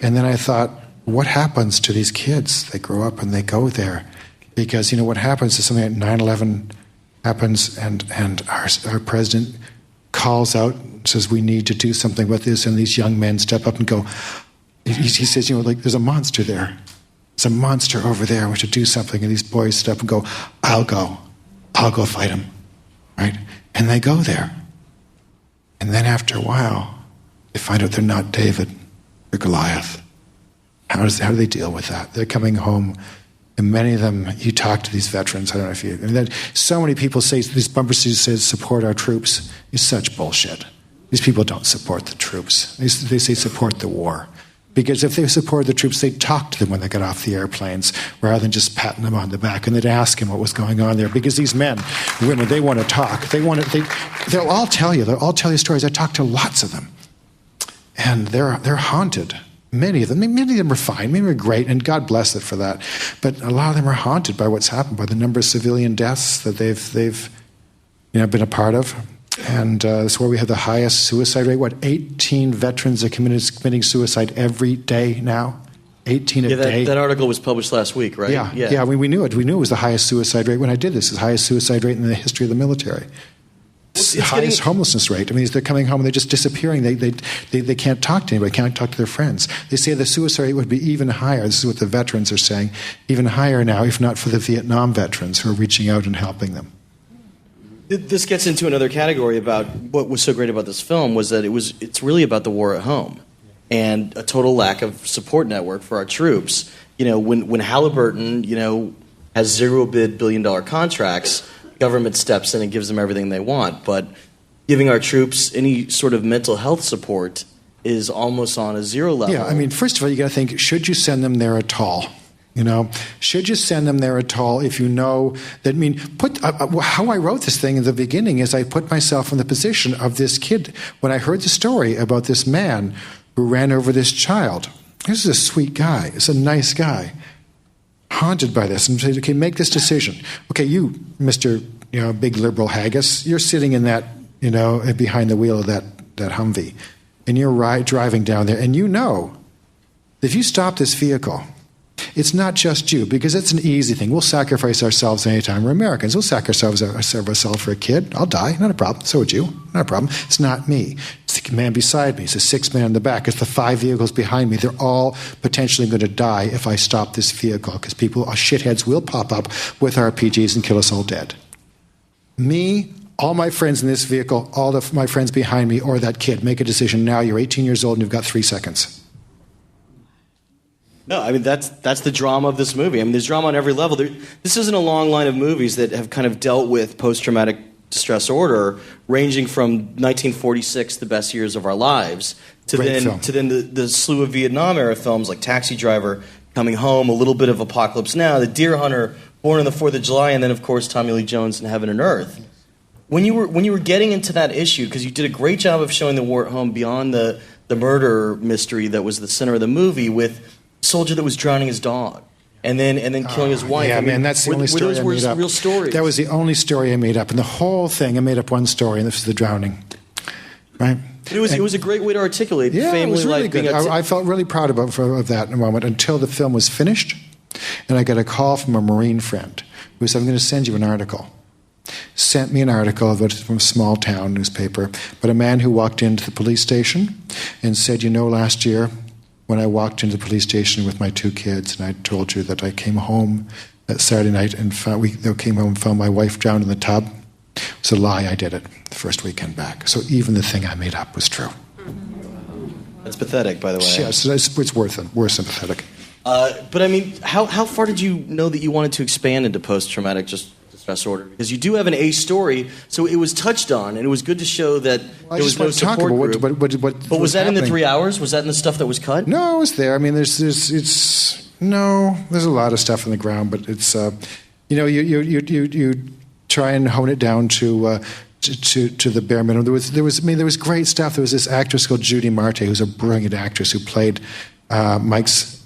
And then I thought, what happens to these kids? They grow up and they go there. Because, what happens is something like 9/11 happens and our president calls out, says we need to do something with this, and these young men step up and go, he says, there's a monster there. There's a monster over there. We should do something. And these boys step up and go, I'll go fight him. Right? And they go there. And then after a while, they find out they're not David, they're Goliath. How do they deal with that? They're coming home, and many of them, you talk to these veterans, I don't know if you... so many people say, these bumper stickers say, support our troops. It's such bullshit. These people don't support the troops. They say support the war. Because if they supported the troops, they'd talk to them when they got off the airplanes, rather than just patting them on the back. And they'd ask him what was going on there. Because these men, women, they want to talk. They'll all tell you. They'll all tell you stories. I talked to lots of them, and they're haunted. Many of them are fine. Many are great, and God bless it for that. But a lot of them are haunted by what's happened, by the number of civilian deaths that they've been a part of. And that's where we have the highest suicide rate. 18 veterans are committing suicide every day now? 18 a day. That article was published last week, right? Yeah. We knew it. We knew it was the highest suicide rate when I did this. It's the highest suicide rate in the history of the military. It's the highest homelessness rate. I mean, they're coming home and they're just disappearing. They can't talk to anybody, can't talk to their friends. They say the suicide rate would be even higher. This is what the veterans are saying. Even higher now, if not for the Vietnam veterans who are reaching out and helping them. This gets into another category about what was so great about this film was that it's really about the war at home and a total lack of support network for our troops. When Halliburton, has zero bid billion-dollar contracts, government steps in and gives them everything they want. But giving our troops any sort of mental health support is almost on a zero level. Yeah, I mean, first of all, you got to think, should you send them there at all? Should you send them there at all if you know that? I mean, how I wrote this thing in the beginning is I put myself in the position of this kid when I heard the story about this man who ran over this child. This is a sweet guy. It's a nice guy. Haunted by this and said, okay, make this decision. Okay, you, Mr. Big liberal Haggis, you're sitting in that, behind the wheel of that Humvee, and you're driving down there, and if you stop this vehicle, it's not just you, because it's an easy thing. We'll sacrifice ourselves anytime. We're Americans. We'll sacrifice ourselves for a kid. I'll die. Not a problem. So would you. Not a problem. It's not me. It's the man beside me. It's the 6 men in the back. It's the 5 vehicles behind me. They're all potentially going to die if I stop this vehicle, because shitheads will pop up with RPGs and kill us all dead. Me, all my friends in this vehicle, all of my friends behind me, or that kid. Make a decision now. You're 18 years old and you've got 3 seconds. No, I mean, that's the drama of this movie. I mean, there's drama on every level. This isn't a long line of movies that have kind of dealt with post-traumatic stress disorder, ranging from 1946, The Best Years of Our Lives, to then the slew of Vietnam-era films like Taxi Driver, Coming Home, a little bit of Apocalypse Now, The Deer Hunter, Born on the 4th of July, and then, of course, Tommy Lee Jones in Heaven and Earth. When you were getting into that issue, because you did a great job of showing the war at home beyond the murder mystery that was the center of the movie with soldier that was drowning his dog, and then killing his wife. Yeah, man, that's the only story I made up. Real stories. That was the only story I made up, and the whole thing I made up one story, and this was the drowning. Right? It was a great way to articulate family it was really life. Good. I felt really proud of that in a moment until the film was finished, and I got a call from a Marine friend who said, "I'm going to send you an article." Sent me an article from a small town newspaper, but a man who walked into the police station and said, last year, when I walked into the police station with my 2 kids, and I told you that I came home that Saturday night and came home and found my wife drowned in the tub. It's a lie. I did it the first weekend back. So even the thing I made up was true. That's pathetic, by the way. Yes, it's worse than pathetic. But I mean, how far did you know that you wanted to expand into post-traumatic stress disorder? Because you do have an A story, so it was touched on, and it was good to show that there was no support group. But was that happening in the 3 hours? Was that in the stuff that was cut? No, it was there. I mean, there's a lot of stuff in the ground, but it's you try and hone it down to the bare minimum. There was great stuff. There was this actress called Judy Marte, who's a brilliant actress who played Mike's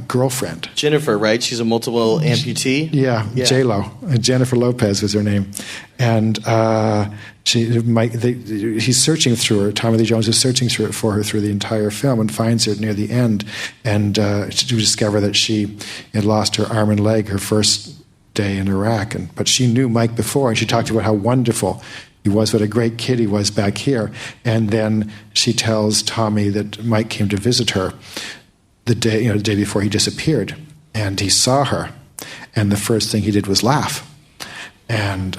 girlfriend. Jennifer, right? She's a multiple amputee? Yeah. J-Lo. Jennifer Lopez was her name. And he's searching through her. Tommy Lee Jones is searching for her through the entire film and finds her near the end. And to discover that she had lost her arm and leg her first day in Iraq. But she knew Mike before, and she talked about how wonderful he was, what a great kid he was back here. And then she tells Tommy that Mike came to visit her the day before he disappeared, and he saw her, and the first thing he did was laugh. And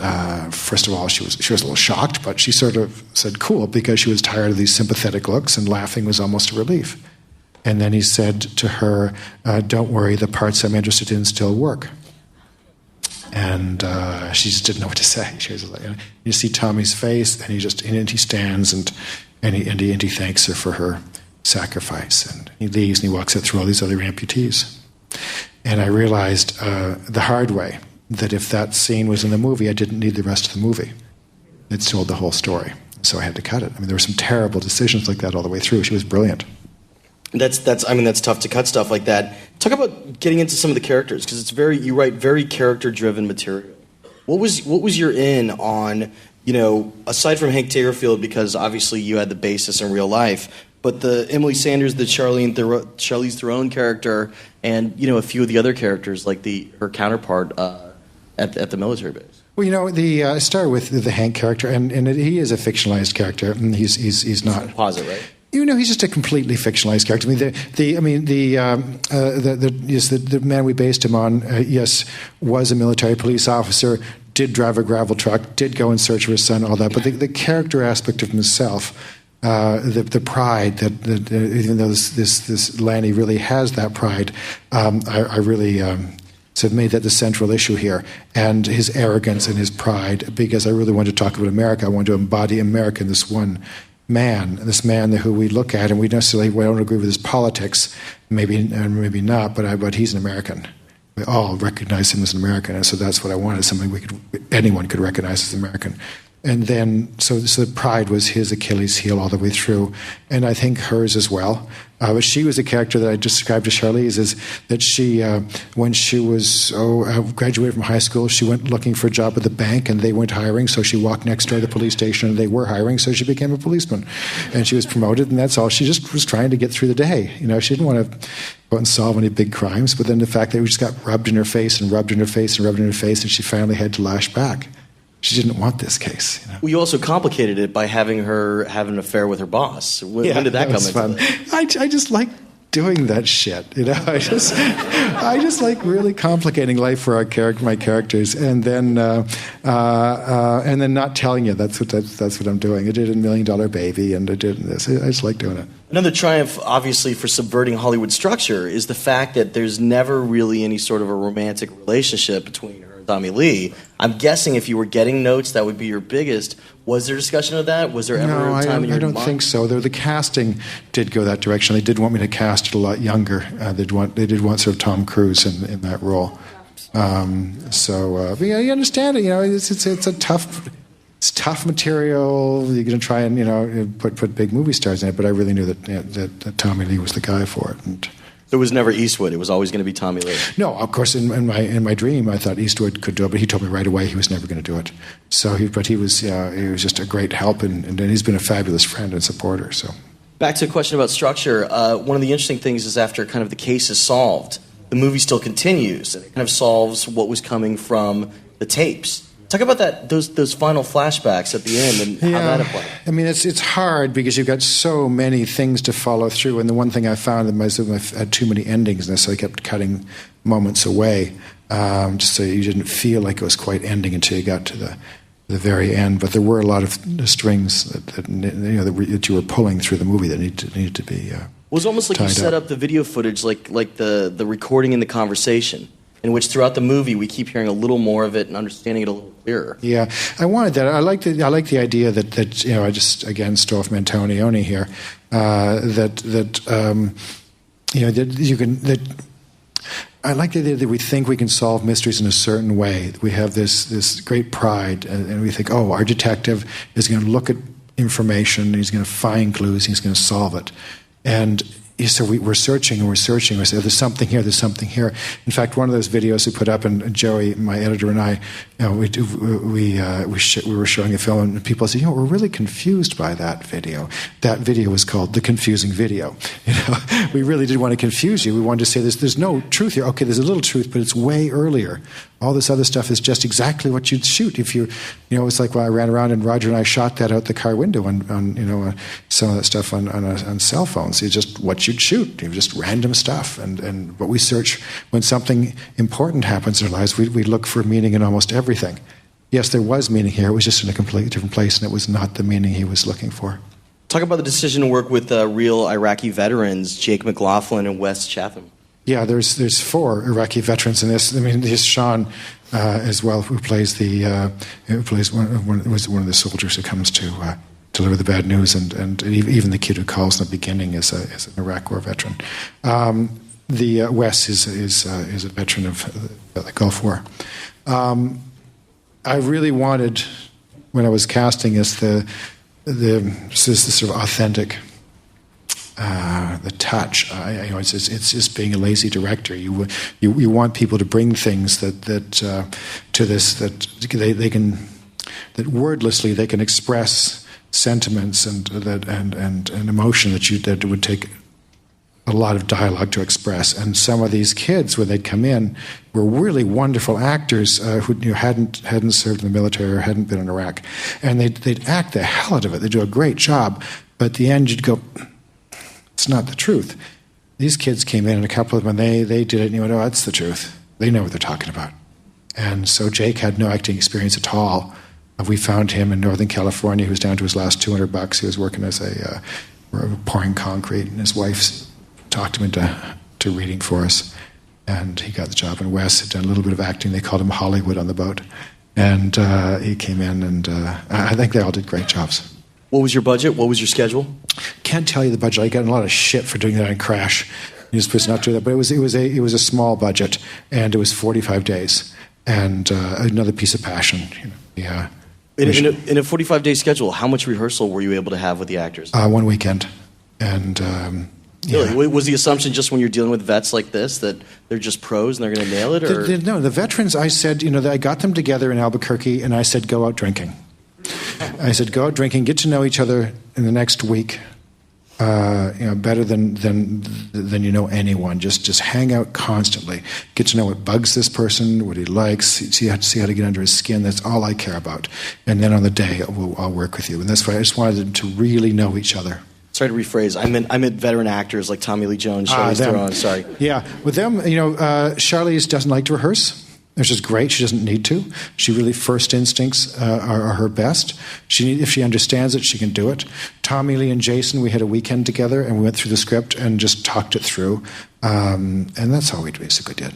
first of all, she was a little shocked, but she sort of said, "Cool," because she was tired of these sympathetic looks, and laughing was almost a relief. And then he said to her, "Don't worry, the parts I'm interested in still work." And she just didn't know what to say. She was like, you see Tommy's face, and he stands and he thanks her for sacrifice. And he leaves and he walks out through all these other amputees. And I realized the hard way that if that scene was in the movie, I didn't need the rest of the movie. It told the whole story. So I had to cut it. I mean, there were some terrible decisions like that all the way through. She was brilliant. That's tough to cut stuff like that. Talk about getting into some of the characters, because you write very character-driven material. What was your in on, aside from Hank Taylorfield, because obviously you had the basis in real life, but the Emily Sanders, the Charlize Theron character, and a few of the other characters like her counterpart at the military base. Well, I started with the Hank character, and he is a fictionalized character, and he's not. Posit, right? He's just a completely fictionalized character. The man we based him on, was a military police officer, did drive a gravel truck, did go in search of his son, all that. But the character aspect of himself, the pride that even though this Lanny really has that pride, I really sort of made that the central issue here, and his arrogance and his pride, because I really wanted to talk about America. I wanted to embody America in this man who we look at, and we don't agree with his politics, maybe not, but he's an American. We all recognize him as an American, and so that's what I wanted, something anyone could recognize as American. And then, so the pride was his Achilles heel all the way through, and I think hers as well. But she was a character that I described to Charlize, is that she, when she was graduated from high school, she went looking for a job at the bank, and they weren't hiring, so she walked next door to the police station, and they were hiring, so she became a policeman. And she was promoted, and that's all. She just was trying to get through the day. She didn't want to go out and solve any big crimes, but then the fact that it just got rubbed in her face, and rubbed in her face, and rubbed in her face, and she finally had to lash back. She didn't want this case. Well, you also complicated it by having her have an affair with her boss. When did that come into it? I just like doing that shit. I just like really complicating life for my characters, and then not telling you that's what I'm doing. I did $1 Million Baby, and I did this. I just like doing it. Another triumph, obviously, for subverting Hollywood structure is the fact that there's never really any sort of a romantic relationship between her and Tommy Lee. I'm guessing if you were getting notes, that would be your biggest. Was there discussion of that? Was there ever a time in your mind? I don't think so. The casting did go that direction. They did want me to cast it a lot younger. They did want sort of Tom Cruise in that role. But you understand it. It's a tough. It's tough material. You're going to try and put big movie stars in it, but I really knew that Tommy Lee was the guy for it. And it was never Eastwood. It was always going to be Tommy Lee. No, of course. In my dream, I thought Eastwood could do it, but he told me right away he was never going to do it. So he was just a great help, and he's been a fabulous friend and supporter. So back to a question about structure. One of the interesting things is after kind of the case is solved, the movie still continues, and it kind of solves what was coming from the tapes. Talk about that, those final flashbacks at the end and how that applied. I mean, it's hard because you've got so many things to follow through, and the one thing I found that I had too many endings, and so I kept cutting moments away, just so you didn't feel like it was quite ending until you got to the very end. But there were a lot of strings that you were pulling through the movie that needed to be. It was almost like you set up the video footage, like the recording and the conversation, in which throughout the movie we keep hearing a little more of it and understanding it a little clearer. Yeah, I wanted that. I like the idea that I just again stole from Antonioni here. I like the idea that we think we can solve mysteries in a certain way. We have this great pride, and we think, our detective is going to look at information, he's going to find clues, he's going to solve it, and. So we're searching and we're searching. We say, there's something here, there's something here. In fact, one of those videos we put up, and Joey, my editor, and I, we were showing a film, and people said, we're really confused by that video. That video was called The Confusing Video. We really did want to confuse you. We wanted to say there's no truth here. Okay, there's a little truth, but it's way earlier. All this other stuff is just exactly what you'd shoot if it's like when I ran around and Roger and I shot that out the car window on some of that stuff on cell phones. It's just what you'd shoot. Just random stuff. And what we search when something important happens in our lives, we look for meaning in almost everything. Yes, there was meaning here. It was just in a completely different place, and it was not the meaning he was looking for. Talk about the decision to work with real Iraqi veterans, Jake McLaughlin and Wes Chatham. Yeah, there's 4 Iraqi veterans in this. I mean, there's Sean as well, who plays one of the soldiers who comes to deliver the bad news, and even the kid who calls in the beginning is an Iraq War veteran. The Wes is a veteran of the Gulf War. I really wanted, when I was casting, is the sort of authentic, the touch. It's just being a lazy director. You want people to bring things that to this that they can, that wordlessly they can express sentiments and emotion that it would take a lot of dialogue to express. And some of these kids, when they'd come in, were really wonderful actors who hadn't served in the military or hadn't been in Iraq, and they'd act the hell out of it. They'd do a great job, but at the end you'd go, it's not the truth. These kids came in, and a couple of them, and they did it, and you went, oh, that's the truth. They know what they're talking about. And so Jake had no acting experience at all. We found him in Northern California. He was down to his last $200. He was working as pouring concrete, and his wife talked him into reading for us, and he got the job. And Wes had done a little bit of acting. They called him Hollywood on the boat, and he came in, and I think they all did great jobs. What was your budget? What was your schedule? Can't tell you the budget. I got a lot of shit for doing that on Crash. You're supposed to not do that, but it was a small budget, and it was 45 days, and another piece of passion. Yeah. In a 45-day schedule, how much rehearsal were you able to have with the actors? 1 weekend, and. Really? Was the assumption just when you're dealing with vets like this that they're just pros and they're going to nail it? Or? No, the veterans, I said, I got them together in Albuquerque, and I said, go out drinking. I said, go out drinking, get to know each other in the next week, better than you know anyone. Just hang out constantly. Get to know what bugs this person, what he likes, see how to get under his skin. That's all I care about. And then on the day, I'll work with you. And that's why I just wanted them to really know each other. Sorry to rephrase. I meant veteran actors like Tommy Lee Jones, Charlize Theron. Sorry. Yeah, with them, Charlize doesn't like to rehearse, which is great. She doesn't need to. She really, first instincts are her best. If she understands it, she can do it. Tommy Lee and Jason, we had a weekend together, and we went through the script and just talked it through, and that's all we basically did.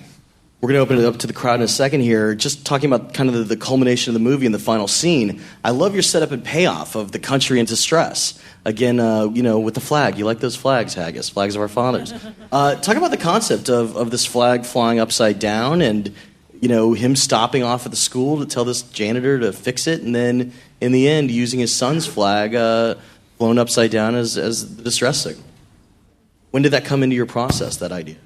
We're going to open it up to the crowd in a second here, just talking about kind of the culmination of the movie and the final scene. I love your setup and payoff of the country in distress. Again, with the flag. You like those flags, Haggis, flags of our fathers. Talk about the concept of this flag flying upside down and, him stopping off at the school to tell this janitor to fix it, and then, in the end, using his son's flag flown upside down as the distress signal. When did that come into your process, that idea?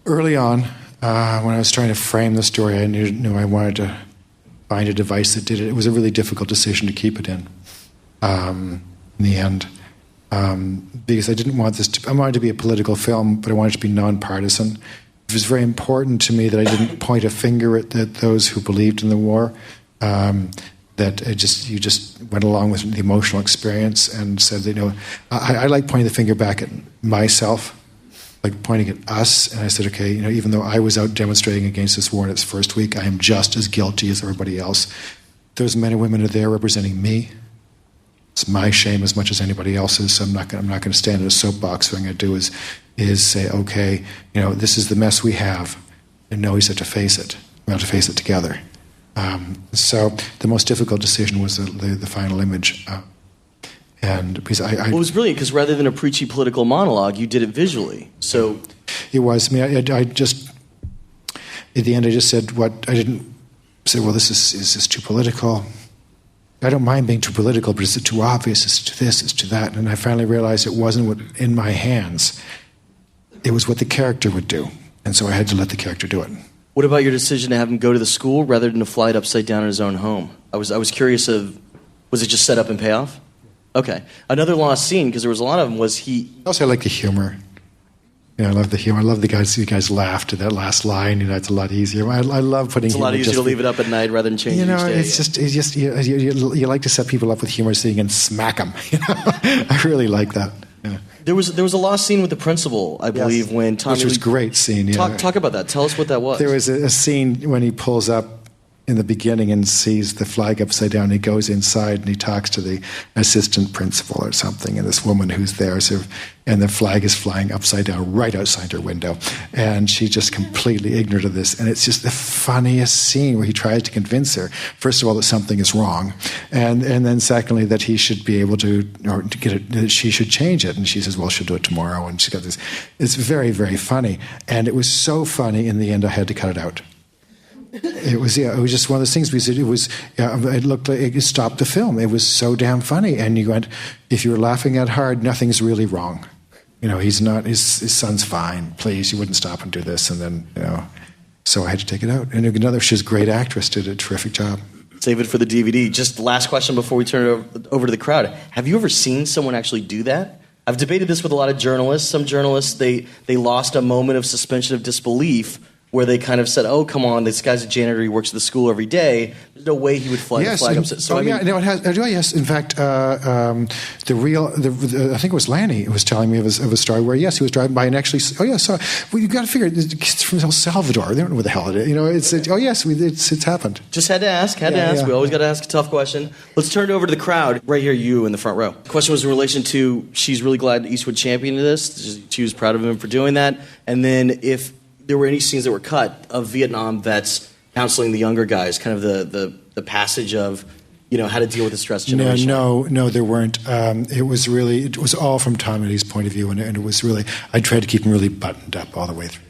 Early on. When I was trying to frame the story, I knew I wanted to find a device that did it. It was a really difficult decision to keep it in the end, because I didn't want I wanted to be a political film, but I wanted it to be nonpartisan. It was very important to me that I didn't point a finger at those who believed in the war. That you just went along with the emotional experience and said, I like pointing the finger back at myself, like pointing at us, and I said, okay, even though I was out demonstrating against this war in its first week, I am just as guilty as everybody else. Those men and women are there representing me. It's my shame as much as anybody else's, so I'm not going to stand in a soapbox. What I'm going to do is say, okay, this is the mess we have, and we have to face it. We have to face it together. So the most difficult decision was the final image. And because it was brilliant, because rather than a preachy political monologue, you did it visually. So it was. I just at the end, I just said what I didn't say. Well, is this too political? I don't mind being too political, but is it too obvious? It's to this, it's to that. And I finally realized it wasn't what in my hands. It was what the character would do, and so I had to let the character do it. What about your decision to have him go to the school rather than to fly it upside down in his own home? I was curious was it just set up and pay off? Okay. Another lost scene, because there was a lot of them, was he... Also, I like the humor. I love the humor. I love you guys laughed at that last line. It's a lot easier. I love putting humor. It's a lot easier to leave it up at night rather than change each day. It's just you like to set people up with humor so you can smack them. I really like that. Yeah. There was a lost scene with the principal, I believe, when Tommy... Which was a great scene, yeah. Talk about that. Tell us what that was. There was a scene when he pulls up in the beginning and sees the flag upside down. He goes inside and he talks to the assistant principal or something, and this woman who's there, and the flag is flying upside down right outside her window. And she's just completely ignorant of this. And it's just the funniest scene where he tries to convince her, first of all, that something is wrong, and then secondly, that he should be able to, or to get it, that she should change it. And she says, well, she'll do it tomorrow. And she's got this. It's very, very funny. And it was so funny, in the end, I had to cut it out. It was just one of those things, because it looked like it stopped the film. It was so damn funny, and you went, if you were laughing that hard, nothing's really wrong. He's not. His son's fine. Please, you wouldn't stop and do this, and then so I had to take it out. And she's a great actress, did a terrific job. Save it for the DVD. Just the last question before we turn it over to the crowd. Have you ever seen someone actually do that? I've debated this with a lot of journalists. Some journalists they lost a moment of suspension of disbelief, where they kind of said, "Oh, come on, this guy's a janitor. He works at the school every day. There's no way he would fly the flag upside." So it has. Yes, in fact, I think it was Lanny who was telling me of a story where, yes, he was driving by and actually, you got to figure it's from El Salvador. They don't know where the hell it is. It's happened. Just had to ask. Yeah. We always got to ask a tough question. Let's turn it over to the crowd. Right here, you in the front row. The question was in relation to, she's really glad Eastwood championed this. She was proud of him for doing that. And then if there were any scenes that were cut of Vietnam vets counseling the younger guys, kind of the passage of, how to deal with the stress generation. No, there weren't. It was all from Tom and E's point of view, and it was really, I tried to keep him really buttoned up all the way through.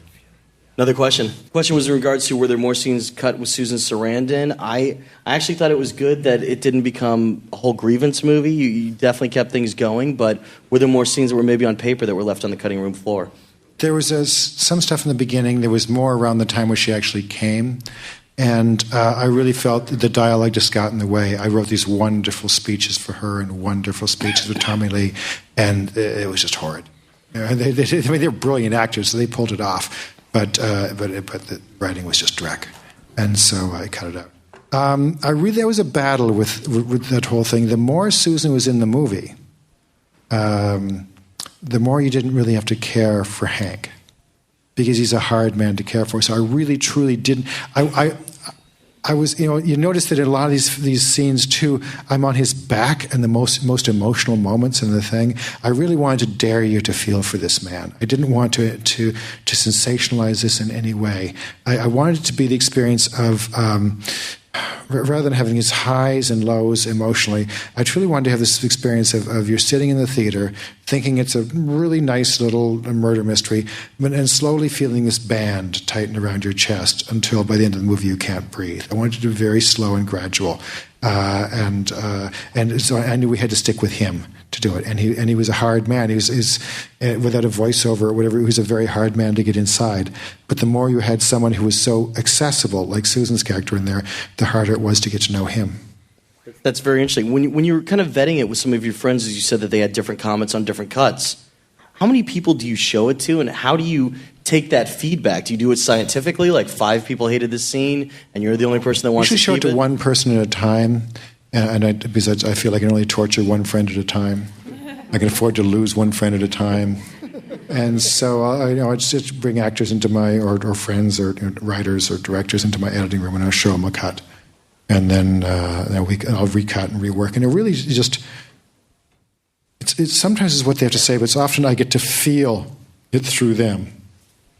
Another question. The question was in regards to, were there more scenes cut with Susan Sarandon? I actually thought it was good that it didn't become a whole grievance movie. You definitely kept things going, but were there more scenes that were maybe on paper that were left on the cutting room floor? There was some stuff in the beginning. There was more around the time where she actually came. And I really felt the dialogue just got in the way. I wrote these wonderful speeches for her and wonderful speeches with Tommy Lee, and it was just horrid. They're brilliant actors, so they pulled it off. But the writing was just dreck. And so I cut it out. There was a battle with that whole thing. The more Susan was in the movie, the more you didn't really have to care for Hank, because he's a hard man to care for. So I really, truly didn't. I was, you notice that in a lot of these scenes too, I'm on his back in the most emotional moments in the thing. I really wanted to dare you to feel for this man. I didn't want to sensationalize this in any way. I wanted it to be the experience of, rather than having his highs and lows emotionally, I truly wanted to have this experience of you're sitting in the theater thinking it's a really nice little murder mystery, and slowly feeling this band tighten around your chest until by the end of the movie you can't breathe. I wanted to do very slow and gradual. And so I knew we had to stick with him to do it. And he was a hard man. He was without a voiceover or whatever, he was a very hard man to get inside. But the more you had someone who was so accessible, like Susan's character in there, the harder it was to get to know him. That's very interesting. When you were kind of vetting it with some of your friends, as you said that they had different comments on different cuts, how many people do you show it to, and how do you take that feedback? Do you do it scientifically, like 5 people hated this scene, and you're the only person that wants to keep it? You should show it to one person at a time, because I feel I can only torture one friend at a time. I can afford to lose one friend at a time. And so I just bring actors into my, or friends, or writers, or directors into my editing room, and I'll show them a cut. And then I'll recut and rework. And it really just... It's sometimes is what they have to say, but it's often I get to feel it through them.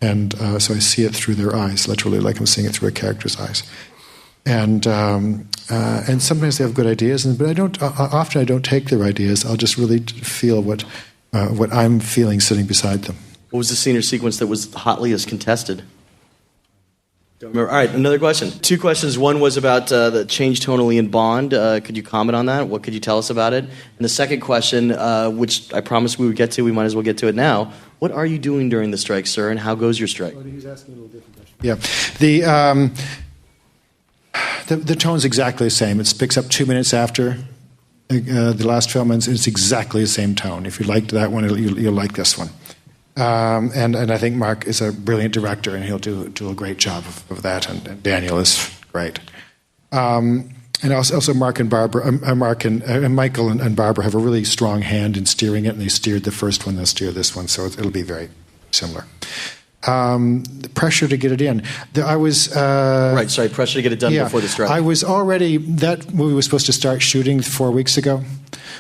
And so I see it through their eyes, literally, like I'm seeing it through a character's eyes. And sometimes they have good ideas, but often I don't take their ideas. I'll just really feel what I'm feeling sitting beside them. What was the scene or sequence that was hotly as contested? Don't remember. All right, another question. 2 questions. One was about the change tonally in Bond. Could you comment on that? What could you tell us about it? And the second question, which I promised we would get to, we might as well get to it now. What are you doing during the strike, sir, and how goes your strike? He's asking a little different question. Yeah. The tone's exactly the same. It picks up 2 minutes after the last film, and it's exactly the same tone. If you liked that one, you'll like this one. And I think Mark is a brilliant director, and he'll do a great job of that. And Daniel is great. And also Mark and Barbara, and Michael and Barbara have a really strong hand in steering it, and they steered the first one, they'll steer this one, so it'll be very similar. The pressure to get it in. I was pressure to get it done before the strike. I was already, that movie was supposed to start shooting 4 weeks ago.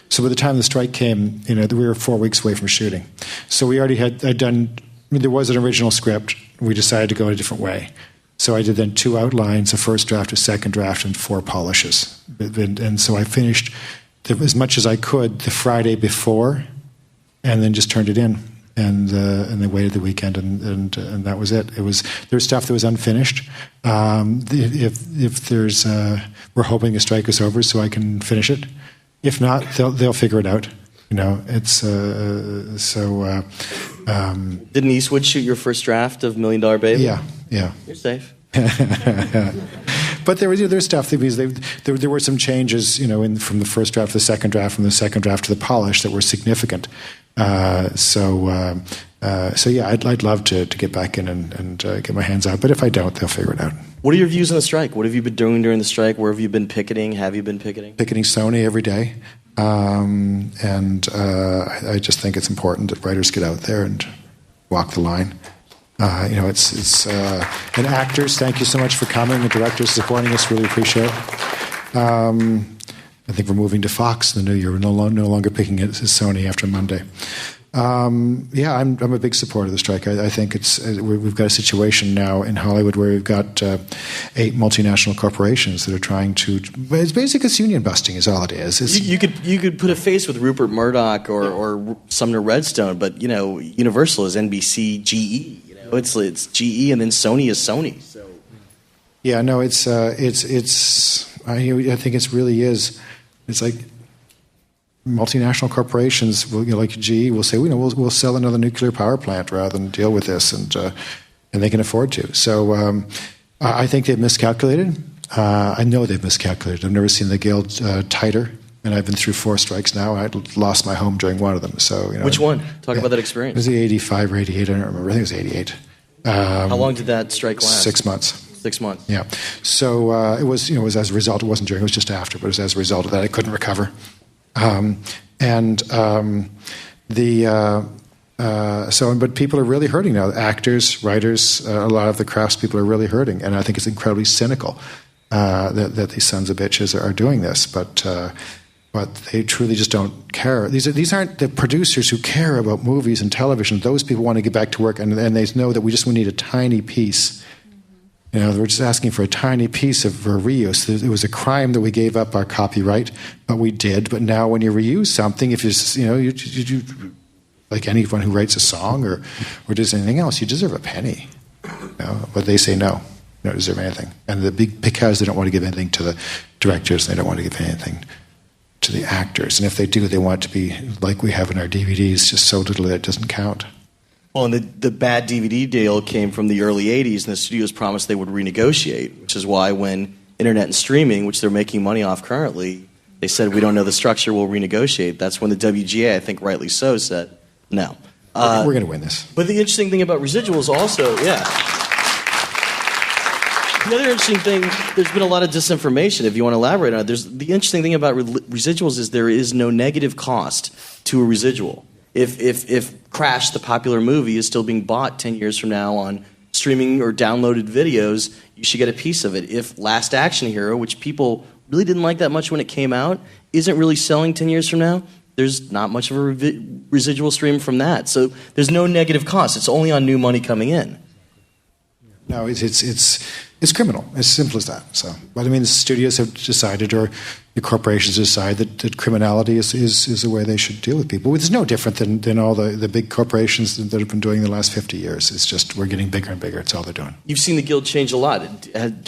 So by the time the strike came, we were 4 weeks away from shooting. So we already there was an original script. We decided to go a different way. So I did then 2 outlines, a first draft, a second draft, and 4 polishes. And so I finished as much as I could the Friday before, and then just turned it in. And then waited the weekend, and that was it. There's stuff that was unfinished. If there's, we're hoping the strike is over so I can finish it. If not, they'll figure it out. It's so. Didn't Eastwood shoot your first draft of $1 Million Baby? Yeah. You're safe. But there's stuff because there were some changes, from the first draft to the second draft, from the second draft to the polish that were significant. So yeah, I'd love to get back in and get my hands out. But if I don't, they'll figure it out. What are your views on the strike? What have you been doing during the strike? Where have you been picketing? Have you been picketing? Picketing Sony every day. I just think it's important that writers get out there and walk the line. And actors, thank you so much for coming. The directors supporting us, really appreciate it. I think we're moving to Fox in the new year. We're no longer picking it as Sony after Monday. I'm a big supporter of the strike. I think we've got a situation now in Hollywood where we've got 8 multinational corporations that are trying to. It's basically union busting, is all it is. You could put a face with Rupert Murdoch or Sumner Redstone, but Universal is NBC, GE. It's GE, and then Sony is Sony. So. Yeah, no, I think it really is. It's like multinational corporations, like GE, will say, we'll sell another nuclear power plant rather than deal with this, and they can afford to. So I think they've miscalculated. I know they've miscalculated. I've never seen the Guild tighter, and I've been through 4 strikes now. I lost my home during one of them. So which one? Talk about that experience. Was it 85 or 88? I don't remember. I think it was 88. How long did that strike last? 6 months. 6 months. Yeah. So it was as a result. It wasn't during. It was just after. But it was as a result of that I couldn't recover. But people are really hurting now. Actors, writers, a lot of the craftspeople are really hurting, and I think it's incredibly cynical that these sons of bitches are doing this. But they truly just don't care. These aren't the producers who care about movies and television. Those people want to get back to work, and they know that we need a tiny piece. We're just asking for a tiny piece of reuse. It was a crime that we gave up our copyright, but we did. But now, when you reuse something, if you like anyone who writes a song or does anything else, you deserve a penny. But they say no, you don't deserve anything, and because they don't want to give anything to the directors, they don't want to give anything to the actors, and if they do, they want it to be like we have in our DVDs, just so little that it doesn't count. Well, and the bad DVD deal came from the early 80s, and the studios promised they would renegotiate, which is why when internet and streaming, which they're making money off currently, they said, we don't know the structure, we'll renegotiate. That's when the WGA, I think rightly so, said no. We're going to win this. But the interesting thing about residuals also, The other interesting thing, there's been a lot of disinformation, if you want to elaborate on it. The interesting thing about residuals is there is no negative cost to a residual. If Crash, the popular movie, is still being bought 10 years from now on streaming or downloaded videos, you should get a piece of it. If Last Action Hero, which people really didn't like that much when it came out, isn't really selling 10 years from now, there's not much of a residual stream from that. So there's no negative cost. It's only on new money coming in. No, it's criminal. As simple as that. So, but I mean, the studios have decided, or the corporations decide that criminality is the way they should deal with people. It's no different than all the big corporations that have been doing the last 50 years. It's just we're getting bigger and bigger. It's all they're doing. You've seen the Guild change a lot.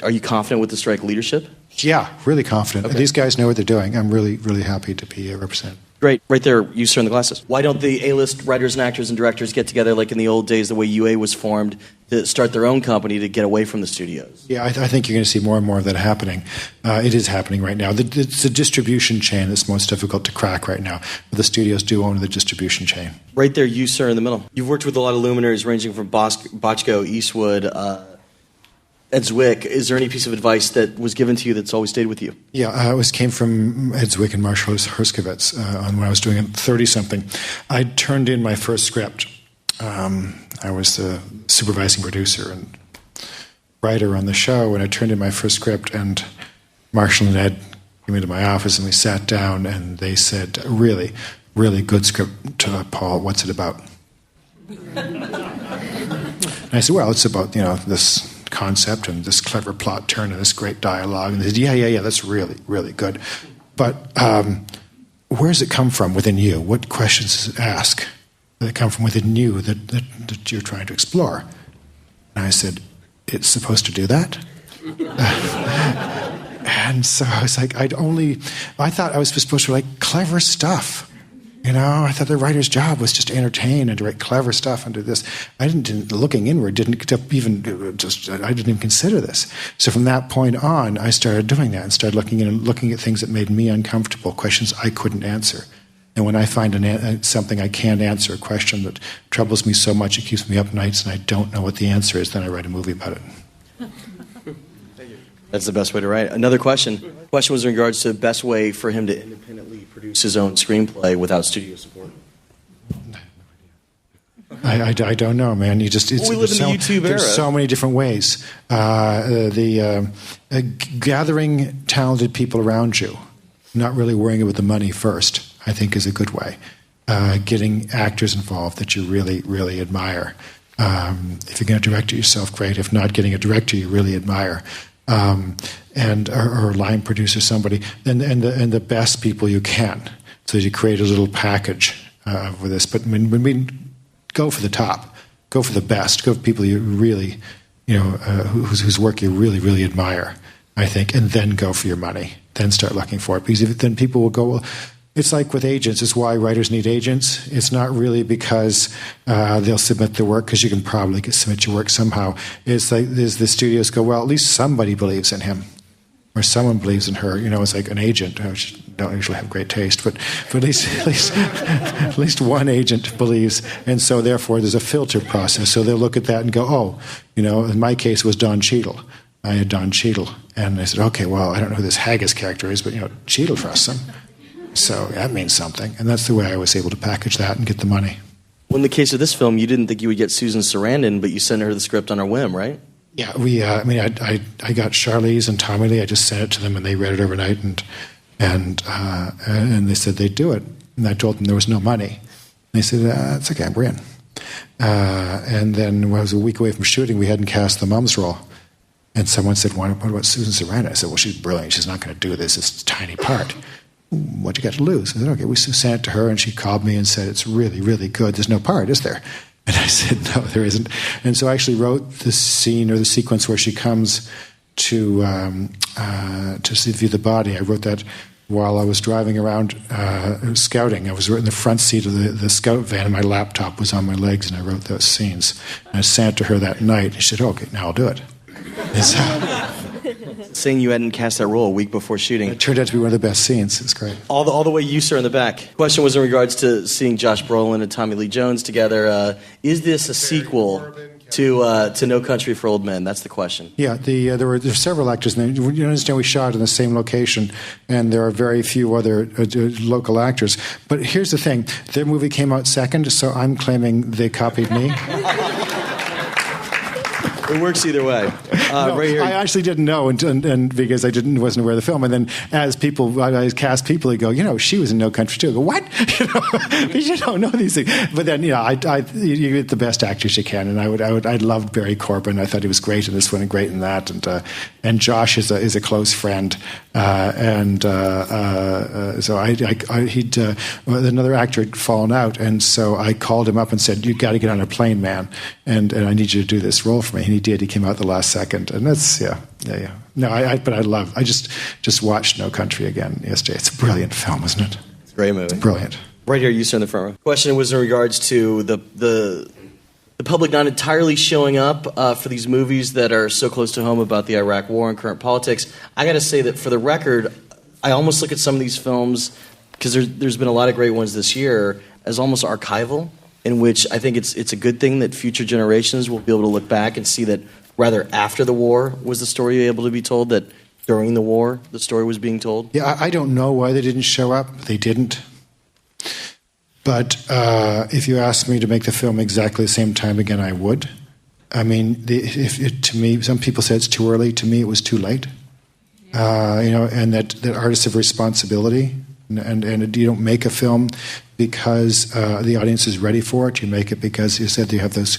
Are you confident with the strike leadership? Yeah, really confident. Okay. These guys know what they're doing. I'm really, really happy to be represented. Great. Right there, you, sir, in the glasses. Why don't the A-list writers and actors and directors get together like in the old days, the way UA was formed, to start their own company to get away from the studios? Yeah, I think you're going to see more and more of that happening. It is happening right now. It's the distribution chain that's most difficult to crack right now. But the studios do own the distribution chain. Right there, you, sir, in the middle. You've worked with a lot of luminaries ranging from Bochco, Eastwood, Ed Zwick. Is there any piece of advice that was given to you that's always stayed with you? Yeah, it came from Ed Zwick and Marshall Herskovitz on when I was doing 30-something. I turned in my first script, I was the supervising producer and writer on the show, and I turned in my first script, and Marshall and Ed came into my office, and we sat down, and they said, really, really good script, Paul, what's it about? And I said, well, it's about, this concept and this clever plot turn and this great dialogue. And they said, yeah, that's really, really good. But where does it come from within you? What questions does it ask that come from within you that you're trying to explore? And I said, it's supposed to do that? And so I was like, I thought I was supposed to write clever stuff. I thought the writer's job was just to entertain and to write clever stuff and do this. Looking inward, I didn't even consider this. So from that point on, I started doing that and started looking at things that made me uncomfortable, questions I couldn't answer. And when I find something I can't answer, a question that troubles me so much it keeps me up nights and I don't know what the answer is, then I write a movie about it. That's the best way to write. Another question. The question was in regards to the best way for him to independently produce his own screenplay without studio support. I don't know, man. We live in the YouTube era. There's so many different ways. Gathering talented people around you, not really worrying about the money first, I think is a good way. Getting actors involved that you really, really admire. If you're going to direct it yourself, great. If not, getting a director you really admire. Or line producer, somebody, and the best people you can, so that you create a little package for this. But when we go for the top, go for the best, go for people you really, whose work you really, really admire, I think, and then go for your money. Then start looking for it, because then people will go, well, it's like with agents. It's why writers need agents. It's not really because they'll submit their work, because you can probably submit your work somehow. It's like the studios go, well, at least somebody believes in him, or someone believes in her. It's like an agent, which don't usually have great taste, but at least one agent believes, and so therefore there's a filter process. So they'll look at that and go, oh, in my case it was Don Cheadle. I had Don Cheadle, and I said, okay, well, I don't know who this Haggis character is, but Cheadle trusts him. So that means something, and that's the way I was able to package that and get the money. Well, in the case of this film, you didn't think you would get Susan Sarandon, but you sent her the script on her whim, right? Yeah, I got Charlize and Tommy Lee. I just sent it to them, and they read it overnight, and they said they'd do it. And I told them there was no money. And they said, it's okay, we're in. And then when I was a week away from shooting, we hadn't cast the mom's role. And someone said, what about Susan Sarandon? I said, well, she's brilliant. She's not going to do this. It's a tiny part. What you got to lose? I said, okay, we sent it to her, and she called me and said, it's really, really good. There's no part, is there? And I said, no, there isn't. And so I actually wrote the scene or the sequence where she comes to view the body. I wrote that while I was driving around scouting. I was in the front seat of the scout van, and my laptop was on my legs, and I wrote those scenes. And I sent it to her that night. She said, okay, now I'll do it. Saying you hadn't cast that role a week before shooting. It turned out to be one of the best scenes. It's great. All the way you, sir, in the back. Question was in regards to seeing Josh Brolin and Tommy Lee Jones together. Is this a sequel to No Country for Old Men? That's the question. Yeah, there were several actors. And you understand we shot in the same location, and there are very few other local actors. But here's the thing. Their movie came out second, so I'm claiming they copied me. It works either way. No, right here. I actually didn't know, and because I wasn't aware of the film. And then as I cast people, they go, she was in No Country too. I go, what? You don't know these things. But then, you get the best actors you can. And I loved Barry Corbin. I thought he was great in this one and great in that. And Josh is a close friend. So another actor had fallen out, and so I called him up and said, you got to get on a plane, man, and I need you to do this role for me. And he did. He came out the last second, and that's yeah. No, I just watched No Country again yesterday. It's a brilliant film, isn't it? It's a great movie. It's brilliant. Right here, you sir in the front row. Question was in regards to the public not entirely showing up for these movies that are so close to home about the Iraq War and current politics. I got to say that for the record, I almost look at some of these films, because there's been a lot of great ones this year, as almost archival, in which I think it's a good thing that future generations will be able to look back and see that rather after the war was the story able to be told, that during the war the story was being told. Yeah, I don't know why they didn't show up. They didn't. But if you asked me to make the film exactly the same time again, I would. I mean, to me, some people say it's too early. To me, it was too late. And that artists have responsibility, and you don't make a film because the audience is ready for it. You make it because you said you have those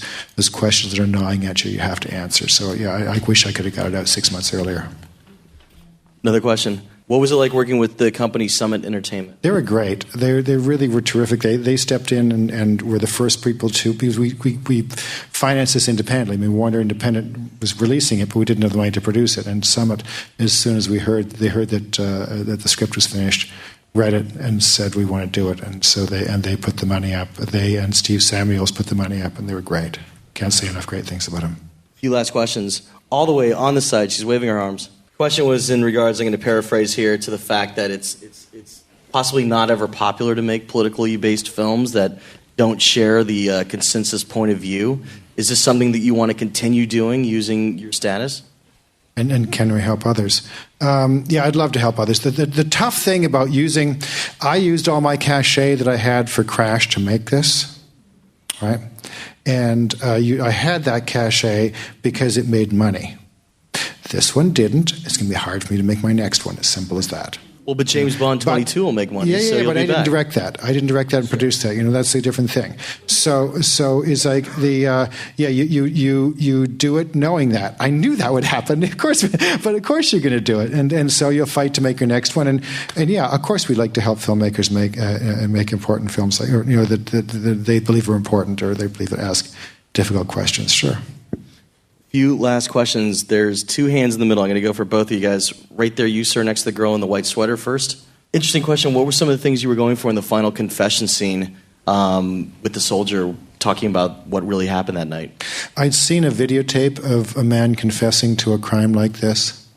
questions that are gnawing at you. You have to answer. So yeah, I wish I could have got it out 6 months earlier. Another question. What was it like working with the company Summit Entertainment? They were great. They really were terrific. They stepped in and were the first people to, because we financed this independently. I mean, Warner Independent was releasing it, but we didn't have the money to produce it. And Summit, as soon as they heard that the script was finished, read it and said we want to do it. And so they put the money up. They and Steve Samuels put the money up, and they were great. Can't say enough great things about them. A few last questions. All the way on the side, she's waving her arms. Question was in regards, I'm going to paraphrase here, to the fact that it's possibly not ever popular to make politically based films that don't share the consensus point of view. Is this something that you want to continue doing using your status? And can we help others? Yeah, I'd love to help others. The tough thing about I used all my cachet that I had for Crash to make this, right? And I had that cachet because it made money. This one didn't. It's going to be hard for me to make my next one. As simple as that. Well, but James Bond 22 will make money. Yeah, but I didn't direct that. I didn't direct that and produce that. That's a different thing. So it's like you do it knowing that. I knew that would happen, of course, but of course you're going to do it, and so you'll fight to make your next one. And yeah, of course we'd like to help filmmakers make important films, like that they believe are important or they believe that ask difficult questions. Sure. Few last questions. There's two hands in the middle. I'm going to go for both of you guys. Right there, you, sir, next to the girl in the white sweater first. Interesting question. What were some of the things you were going for in the final confession scene with the soldier talking about what really happened that night? I'd seen a videotape of a man confessing to a crime like this.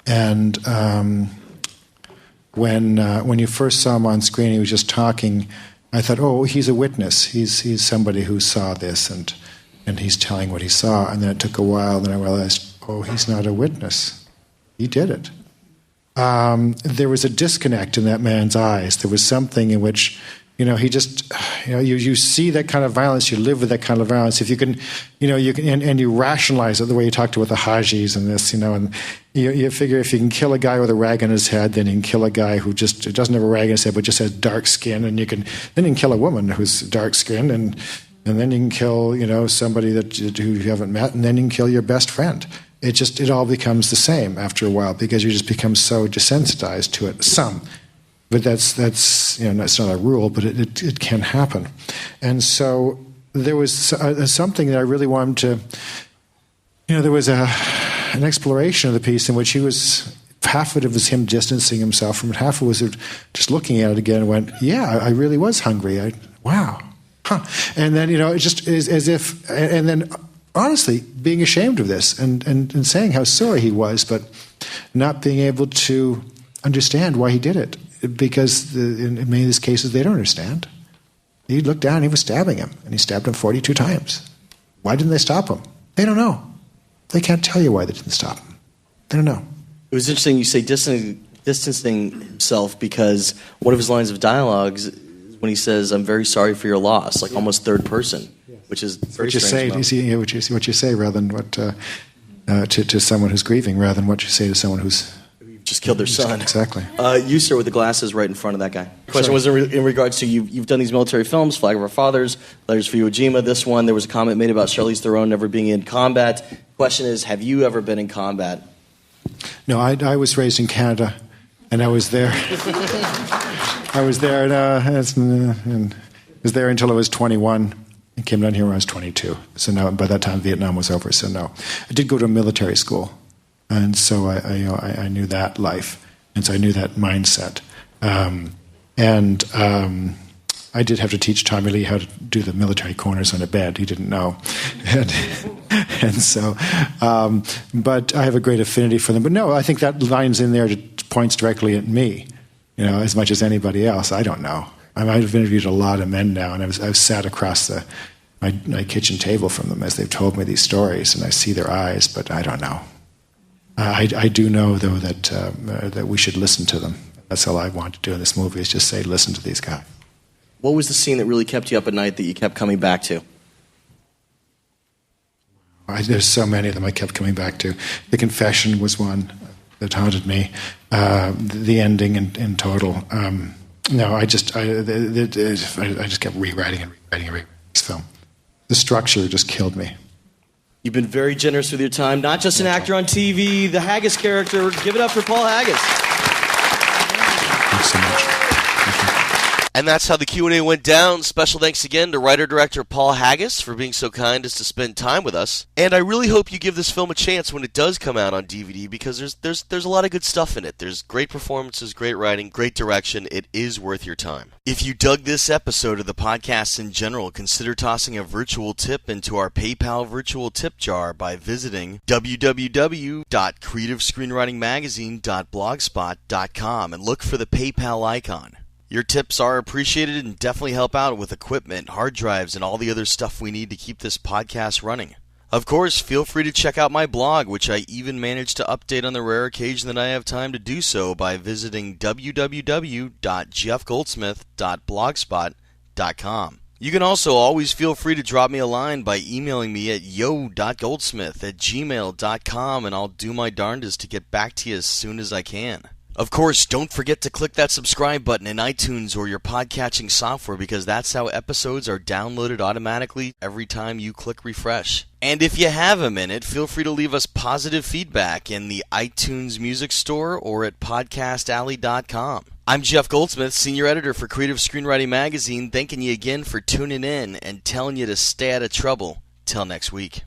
And when you first saw him on screen, he was just talking. I thought, oh, he's a witness. He's somebody who saw this, and he's telling what he saw. And then it took a while, then I realized, oh, he's not a witness. He did it. There was a disconnect in that man's eyes. There was something in which, he just, you see that kind of violence, you live with that kind of violence. If you can, and you rationalize it the way you talked about the Hajis and this, and you figure if you can kill a guy with a rag on his head, then you can kill a guy who just doesn't have a rag on his head but just has dark skin, and then you can kill a woman who's dark skinned, and then you can kill, somebody who you haven't met, and then you can kill your best friend. It all becomes the same after a while because you just become so desensitized to it. Some, but that's not a rule, but it can happen. And so there was something that I really wanted to. There was an exploration of the piece in which half of it was him distancing himself from it, half of it was just looking at it again and went, yeah, I really was hungry. Wow. Huh. And then, it just is as if, and then honestly, being ashamed of this and saying how sorry he was, but not being able to understand why he did it. Because in many of these cases, they don't understand. He looked down, he was stabbing him, and he stabbed him 42 times. Why didn't they stop him? They don't know. They can't tell you why they didn't stop him. They don't know. It was interesting you say distancing himself, because one of his lines of dialogue is when he says, "I'm very sorry for your loss," like almost third person, which is very strange. What you say rather than what to someone who's grieving, rather than what you say to someone who's just killed their son. Exactly. You, sir, with the glasses right in front of that guy. The question was in regards to you've done these military films, Flag of Our Fathers, Letters for Iwo Jima. This one, there was a comment made about Charlize Theron never being in combat. Question is, have you ever been in combat? No, I was raised in Canada, and I was there. I was there, and was there until I was 21. I came down here when I was 22. So now, by that time, Vietnam was over. So no, I did go to a military school, and so I knew that life, and so I knew that mindset, and I did have to teach Tommy Lee how to do the military corners on a bed. He didn't know, and so, but I have a great affinity for them. But no, I think that line's in there that points directly at me. As much as anybody else. I don't know. I've interviewed a lot of men now, and I've sat across my kitchen table from them as they've told me these stories, and I see their eyes, but I don't know. I do know, though, that we should listen to them. That's all I want to do in this movie, is just say, listen to these guys. What was the scene that really kept you up at night that you kept coming back to? There's so many of them I kept coming back to. The confession was one that haunted me. The ending in total. I just kept rewriting this film. The structure just killed me. You've been very generous with your time. Not just an actor on TV, the Haggis character. Give it up for Paul Haggis. Thanks so much. And that's how the Q&A went down. Special thanks again to writer-director Paul Haggis for being so kind as to spend time with us. And I really hope you give this film a chance when it does come out on DVD, because there's a lot of good stuff in it. There's great performances, great writing, great direction. It is worth your time. If you dug this episode of the podcast in general, consider tossing a virtual tip into our PayPal virtual tip jar by visiting www.creativescreenwritingmagazine.blogspot.com and look for the PayPal icon. Your tips are appreciated and definitely help out with equipment, hard drives, and all the other stuff we need to keep this podcast running. Of course, feel free to check out my blog, which I even managed to update on the rare occasion that I have time to do so by visiting www.jeffgoldsmith.blogspot.com. You can also always feel free to drop me a line by emailing me at yo.goldsmith@gmail.com, and I'll do my darndest to get back to you as soon as I can. Of course, don't forget to click that subscribe button in iTunes or your podcatching software, because that's how episodes are downloaded automatically every time you click refresh. And if you have a minute, feel free to leave us positive feedback in the iTunes Music Store or at podcastalley.com. I'm Jeff Goldsmith, Senior Editor for Creative Screenwriting Magazine, thanking you again for tuning in and telling you to stay out of trouble. Till next week.